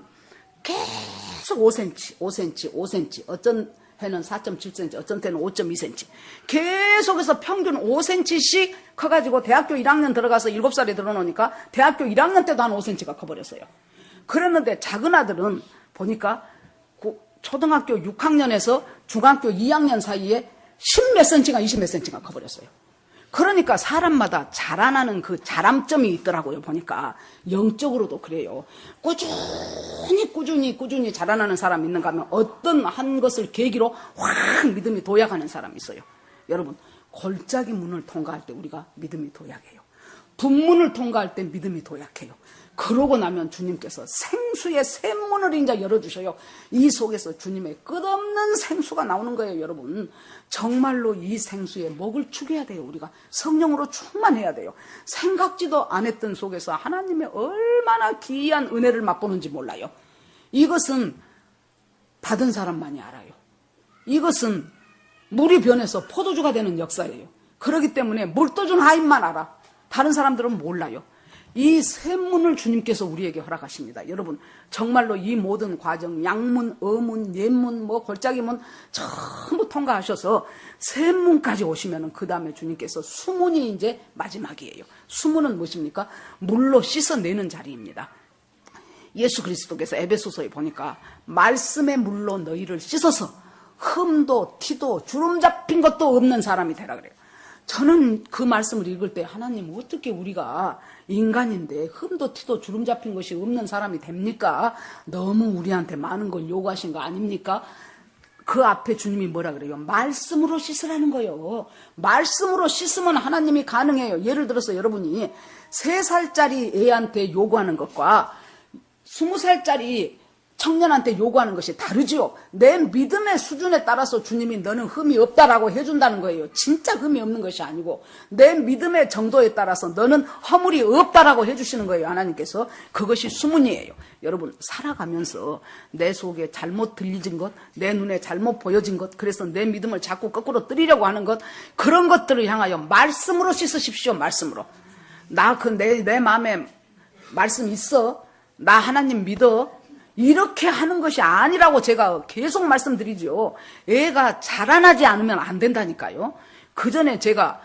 계속 5cm, 어쩐 해는 4.7cm, 어쩐 때는 5.2cm. 계속해서 평균 5cm씩 커가지고 대학교 1학년 들어가서 7살에 들어놓으니까 대학교 1학년 때도 한 5cm가 커버렸어요. 그랬는데 작은 아들은 보니까 초등학교 6학년에서 중학교 2학년 사이에 10몇 cm가 20몇 cm가 커버렸어요. 그러니까 사람마다 자라나는 그 자람점이 있더라고요. 보니까 영적으로도 그래요. 꾸준히 자라나는 사람이 있는가 하면 어떤 한 것을 계기로 확 믿음이 도약하는 사람이 있어요. 여러분, 골짜기 문을 통과할 때 우리가 믿음이 도약해요. 분문을 통과할 때 믿음이 도약해요. 그러고 나면 주님께서 생수의 샘문을 이제 열어주셔요. 이 속에서 주님의 끝없는 생수가 나오는 거예요, 여러분. 정말로 이 생수에 목을 축여야 돼요. 우리가 성령으로 충만해야 돼요. 생각지도 안 했던 속에서 하나님의 얼마나 기이한 은혜를 맛보는지 몰라요. 이것은 받은 사람만이 알아요. 이것은 물이 변해서 포도주가 되는 역사예요. 그렇기 때문에 물 떠준 하인만 알아. 다른 사람들은 몰라요. 이 샘문을 주님께서 우리에게 허락하십니다. 여러분, 정말로 이 모든 과정, 양문, 어문, 옛문, 골짜기문 전부 통과하셔서 샘문까지 오시면은 그 다음에 주님께서 수문이 이제 마지막이에요. 수문은 무엇입니까? 물로 씻어내는 자리입니다. 예수 그리스도께서 에베소서에 보니까 말씀의 물로 너희를 씻어서 흠도 티도 주름 잡힌 것도 없는 사람이 되라 그래요. 저는 그 말씀을 읽을 때 하나님, 어떻게 우리가 인간인데 흠도 티도 주름 잡힌 것이 없는 사람이 됩니까? 너무 우리한테 많은 걸 요구하신 거 아닙니까? 그 앞에 주님이 뭐라 그래요? 말씀으로 씻으라는 거예요. 말씀으로 씻으면 하나님이 가능해요. 예를 들어서 여러분이 3살짜리 애한테 요구하는 것과 20살짜리 청년한테 요구하는 것이 다르죠. 내 믿음의 수준에 따라서 주님이 너는 흠이 없다라고 해준다는 거예요. 진짜 흠이 없는 것이 아니고 내 믿음의 정도에 따라서 너는 허물이 없다라고 해주시는 거예요. 하나님께서. 그것이 수문이에요. 여러분, 살아가면서 내 속에 잘못 들리진 것, 내 눈에 잘못 보여진 것, 그래서 내 믿음을 자꾸 거꾸로 뜨리려고 하는 것, 그런 것들을 향하여 말씀으로 씻으십시오. 말씀으로. 내 마음에 말씀 있어. 나 하나님 믿어. 이렇게 하는 것이 아니라고 제가 계속 말씀드리죠. 애가 자라나지 않으면 안 된다니까요. 그 전에 제가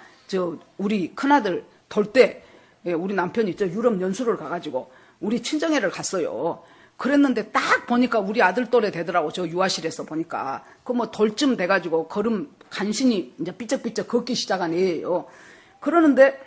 우리 큰아들 돌 때 우리 남편이 유럽 연수를 가가지고 우리 친정애를 갔어요. 그랬는데 딱 보니까 우리 아들 또래 되더라고. 저 유아실에서 보니까. 그 뭐 돌쯤 돼가지고 걸음 간신히 이제 삐쩍삐쩍 걷기 시작한 애예요. 그러는데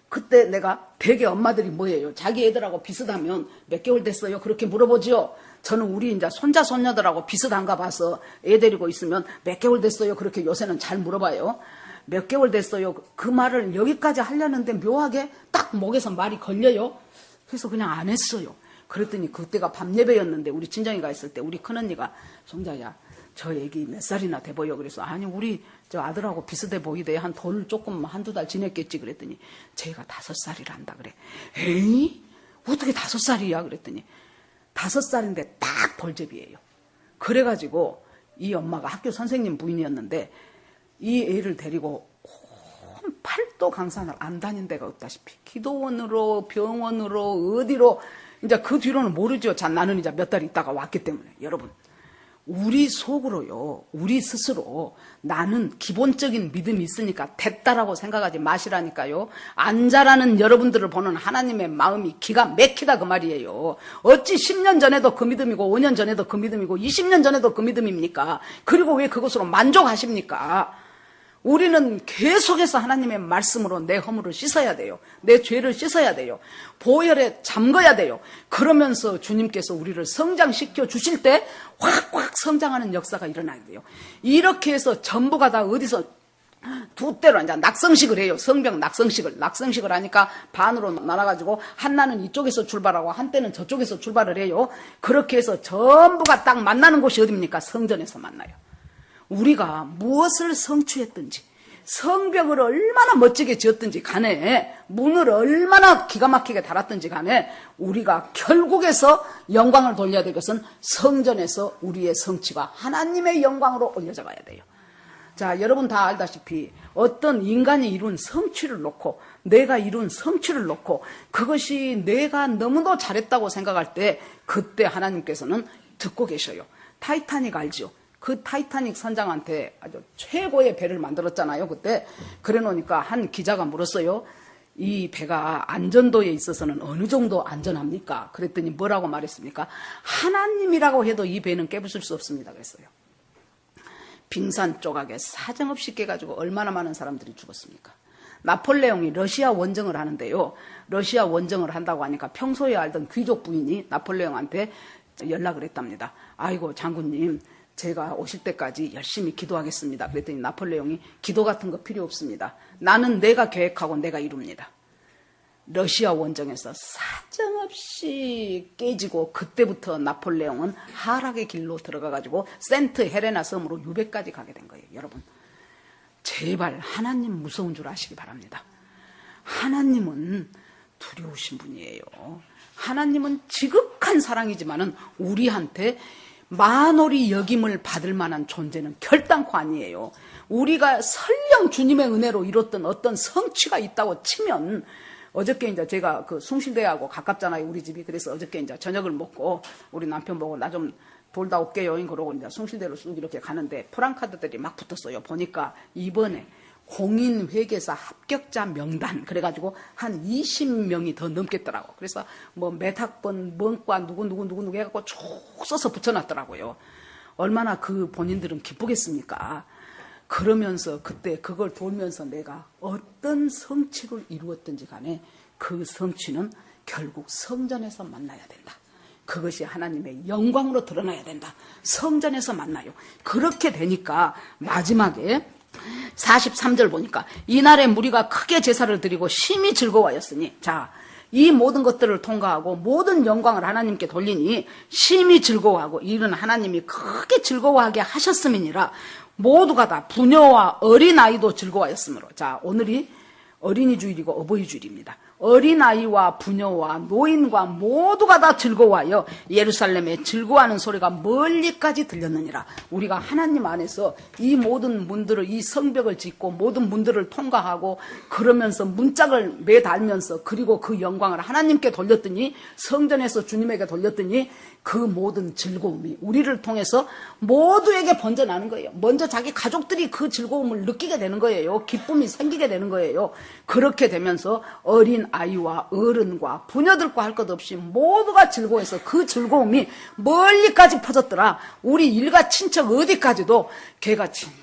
그때 내가 되게 엄마들이 뭐예요? 자기 애들하고 비슷하면 몇 개월 됐어요? 그렇게 물어보죠. 저는 우리 이제 손자 손녀들하고 비슷한가 봐서 애 데리고 있으면 몇 개월 됐어요? 그렇게 요새는 잘 물어봐요. 몇 개월 됐어요? 그 말을 여기까지 하려는데 묘하게 딱 목에서 말이 걸려요. 그래서 그냥 안 했어요. 그랬더니 그때가 밤 예배였는데 우리 친정이가 있을 때 우리 큰언니가 송자야 저 애기 몇 살이나 돼 보여? 그래서 아니 우리 저 아들하고 비슷해 보이대. 한 돌 조금 한두 달 지냈겠지. 그랬더니 제가 5살이란다 그래. 에이? 어떻게 5살이야? 그랬더니 5살인데 딱 돌제비예요. 그래가지고 이 엄마가 학교 선생님 부인이었는데 이 애를 데리고 온 팔도 강산을 안 다닌 데가 없다시피 기도원으로 병원으로 어디로 이제 그 뒤로는 모르죠. 자, 나는 이제 몇 달 있다가 왔기 때문에. 여러분, 우리 속으로요, 우리 스스로 나는 기본적인 믿음이 있으니까 됐다라고 생각하지 마시라니까요. 안 자라는 여러분들을 보는 하나님의 마음이 기가 막히다 그 말이에요. 어찌 10년 전에도 그 믿음이고 5년 전에도 그 믿음이고 20년 전에도 그 믿음입니까? 그리고 왜 그것으로 만족하십니까? 우리는 계속해서 하나님의 말씀으로 내 허물을 씻어야 돼요. 내 죄를 씻어야 돼요. 보혈에 잠궈야 돼요. 그러면서 주님께서 우리를 성장시켜 주실 때 확확 성장하는 역사가 일어나야 돼요. 이렇게 해서 전부가 다 어디서 두 때로 이제 낙성식을 해요. 성병 낙성식을 하니까 반으로 나눠가지고 한나는 이쪽에서 출발하고 한때는 저쪽에서 출발을 해요. 그렇게 해서 전부가 딱 만나는 곳이 어디입니까? 성전에서 만나요. 우리가 무엇을 성취했든지 성벽을 얼마나 멋지게 지었든지 간에 문을 얼마나 기가 막히게 달았든지 간에 우리가 결국에서 영광을 돌려야 될 것은 성전에서 우리의 성취가 하나님의 영광으로 올려져 가야 돼요. 자, 여러분 다 알다시피 어떤 인간이 이룬 성취를 놓고 내가 이룬 성취를 놓고 그것이 내가 너무도 잘했다고 생각할 때 그때 하나님께서는 듣고 계셔요. 타이타닉 알죠? 그 타이타닉 선장한테 아주 최고의 배를 만들었잖아요. 그때 그래 놓으니까 한 기자가 물었어요. 이 배가 안전도에 있어서는 어느 정도 안전합니까? 그랬더니 뭐라고 말했습니까? 하나님이라고 해도 이 배는 깨부술 수 없습니다. 그랬어요. 빙산 조각에 사정없이 깨가지고 얼마나 많은 사람들이 죽었습니까? 나폴레옹이 러시아 원정을 하는데요. 러시아 원정을 한다고 하니까 평소에 알던 귀족 부인이 나폴레옹한테 연락을 했답니다. 아이고 장군님, 제가 오실 때까지 열심히 기도하겠습니다. 그랬더니 나폴레옹이 기도 같은 거 필요 없습니다. 나는 내가 계획하고 내가 이룹니다. 러시아 원정에서 사정없이 깨지고 그때부터 나폴레옹은 하락의 길로 들어가가지고 센트 헤레나 섬으로 유배까지 가게 된 거예요. 여러분, 제발 하나님 무서운 줄 아시기 바랍니다. 하나님은 두려우신 분이에요. 하나님은 지극한 사랑이지만은 우리한테 만홀히 여김을 받을 만한 존재는 결단코 아니에요. 우리가 설령 주님의 은혜로 이뤘던 어떤 성취가 있다고 치면 어저께 이제 제가 그 숭실대하고 가깝잖아요, 우리 집이. 그래서 어저께 이제 저녁을 먹고 우리 남편 보고 나 좀 돌다 올게요. 그러고 이제 숭실대로 쑥 이렇게 가는데 프랑카드들이 막 붙었어요. 보니까 이번에 공인회계사 합격자 명단 그래가지고 한 20명이 더 넘겠더라고. 그래서 뭐 몇 학번 뭔과 누구 해갖고 쭉 써서 붙여놨더라고요. 얼마나 그 본인들은 기쁘겠습니까? 그러면서 그때 그걸 돌면서 내가 어떤 성취를 이루었든지 간에 그 성취는 결국 성전에서 만나야 된다. 그것이 하나님의 영광으로 드러나야 된다. 성전에서 만나요. 그렇게 되니까 마지막에 43절 보니까 이날에 무리가 크게 제사를 드리고 심히 즐거워하였으니, 자, 이 모든 것들을 통과하고 모든 영광을 하나님께 돌리니 심히 즐거워하고 이는 하나님이 크게 즐거워하게 하셨음이니라. 모두가 다 부녀와 어린아이도 즐거워하였으므로. 자, 오늘이 어린이 주일이고 어버이 주일입니다. 어린아이와 부녀와 노인과 모두가 다 즐거워하여 예루살렘에 즐거워하는 소리가 멀리까지 들렸느니라. 우리가 하나님 안에서 이 모든 문들을, 이 성벽을 짓고 모든 문들을 통과하고 그러면서 문짝을 매달면서 그리고 그 영광을 하나님께 돌렸더니, 성전에서 주님에게 돌렸더니 그 모든 즐거움이 우리를 통해서 모두에게 번져나는 거예요. 먼저 자기 가족들이 그 즐거움을 느끼게 되는 거예요. 기쁨이 생기게 되는 거예요. 그렇게 되면서 어린 아이와 어른과 부녀들과 할 것 없이 모두가 즐거워해서 그 즐거움이 멀리까지 퍼졌더라. 우리 일가 친척 어디까지도 걔가 진짜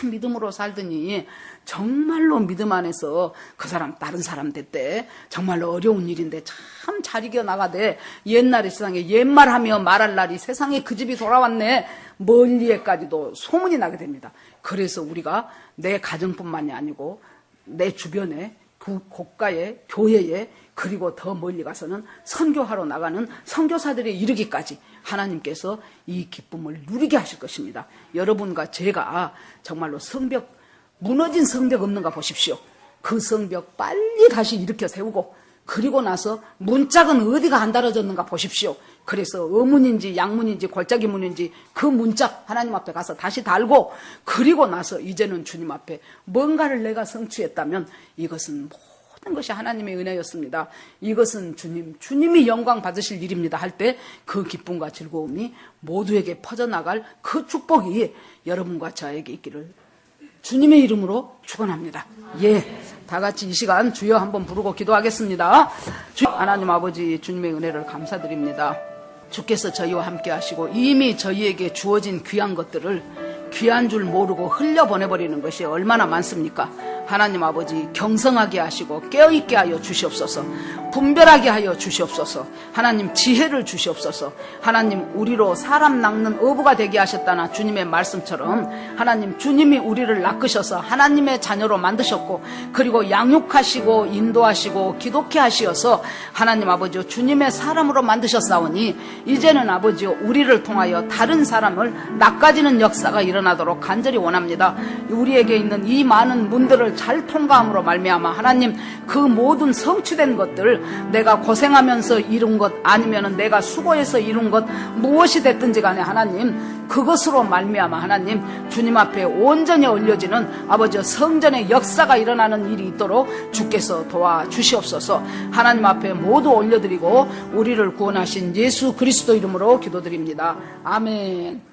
믿음으로 살더니 정말로 믿음 안에서 그 사람 다른 사람 됐대. 정말로 어려운 일인데 참 잘 이겨나가대. 옛날에 세상에 옛말하며 말할 날이 세상에 그 집이 돌아왔네. 멀리에까지도 소문이 나게 됩니다. 그래서 우리가 내 가정뿐만이 아니고 내 주변에, 그 고가에, 교회에, 그리고 더 멀리 가서는 선교하러 나가는 선교사들이 이르기까지 하나님께서 이 기쁨을 누리게 하실 것입니다. 여러분과 제가 정말로 성벽, 무너진 성벽 없는가 보십시오. 그 성벽 빨리 다시 일으켜 세우고, 그리고 나서 문짝은 어디가 안 달아졌는가 보십시오. 그래서 어문인지 양문인지 골짜기문인지 그 문짝 하나님 앞에 가서 다시 달고, 그리고 나서 이제는 주님 앞에 뭔가를 내가 성취했다면 이것은 모든 것이 하나님의 은혜였습니다. 이것은 주님이 영광 받으실 일입니다 할 때 그 기쁨과 즐거움이 모두에게 퍼져나갈 그 축복이 여러분과 저에게 있기를 주님의 이름으로 축원합니다. 예, 다 같이 이 시간 주여 한번 부르고 기도하겠습니다. 하나님 아버지, 주님의 은혜를 감사드립니다. 주께서 저희와 함께 하시고 이미 저희에게 주어진 귀한 것들을 귀한 줄 모르고 흘려보내버리는 것이 얼마나 많습니까? 하나님 아버지, 경성하게 하시고 깨어있게 하여 주시옵소서. 분별하게 하여 주시옵소서. 하나님, 지혜를 주시옵소서. 하나님, 우리로 사람 낚는 어부가 되게 하셨다나 주님의 말씀처럼 하나님, 주님이 우리를 낚으셔서 하나님의 자녀로 만드셨고, 그리고 양육하시고 인도하시고 기독케 하시어서 하나님 아버지 주님의 사람으로 만드셨사오니 이제는 아버지 우리를 통하여 다른 사람을 낚아지는 역사가 일어나도록 간절히 원합니다. 우리에게 있는 이 많은 문들을 잘 통과함으로 말미암아 하나님, 그 모든 성취된 것들, 내가 고생하면서 이룬 것 아니면 내가 수고해서 이룬 것 무엇이 됐든지 간에 하나님, 그것으로 말미암아 하나님 주님 앞에 온전히 올려지는 아버지 성전의 역사가 일어나는 일이 있도록 주께서 도와주시옵소서. 하나님 앞에 모두 올려드리고 우리를 구원하신 예수 그리스도 이름으로 기도드립니다. 아멘.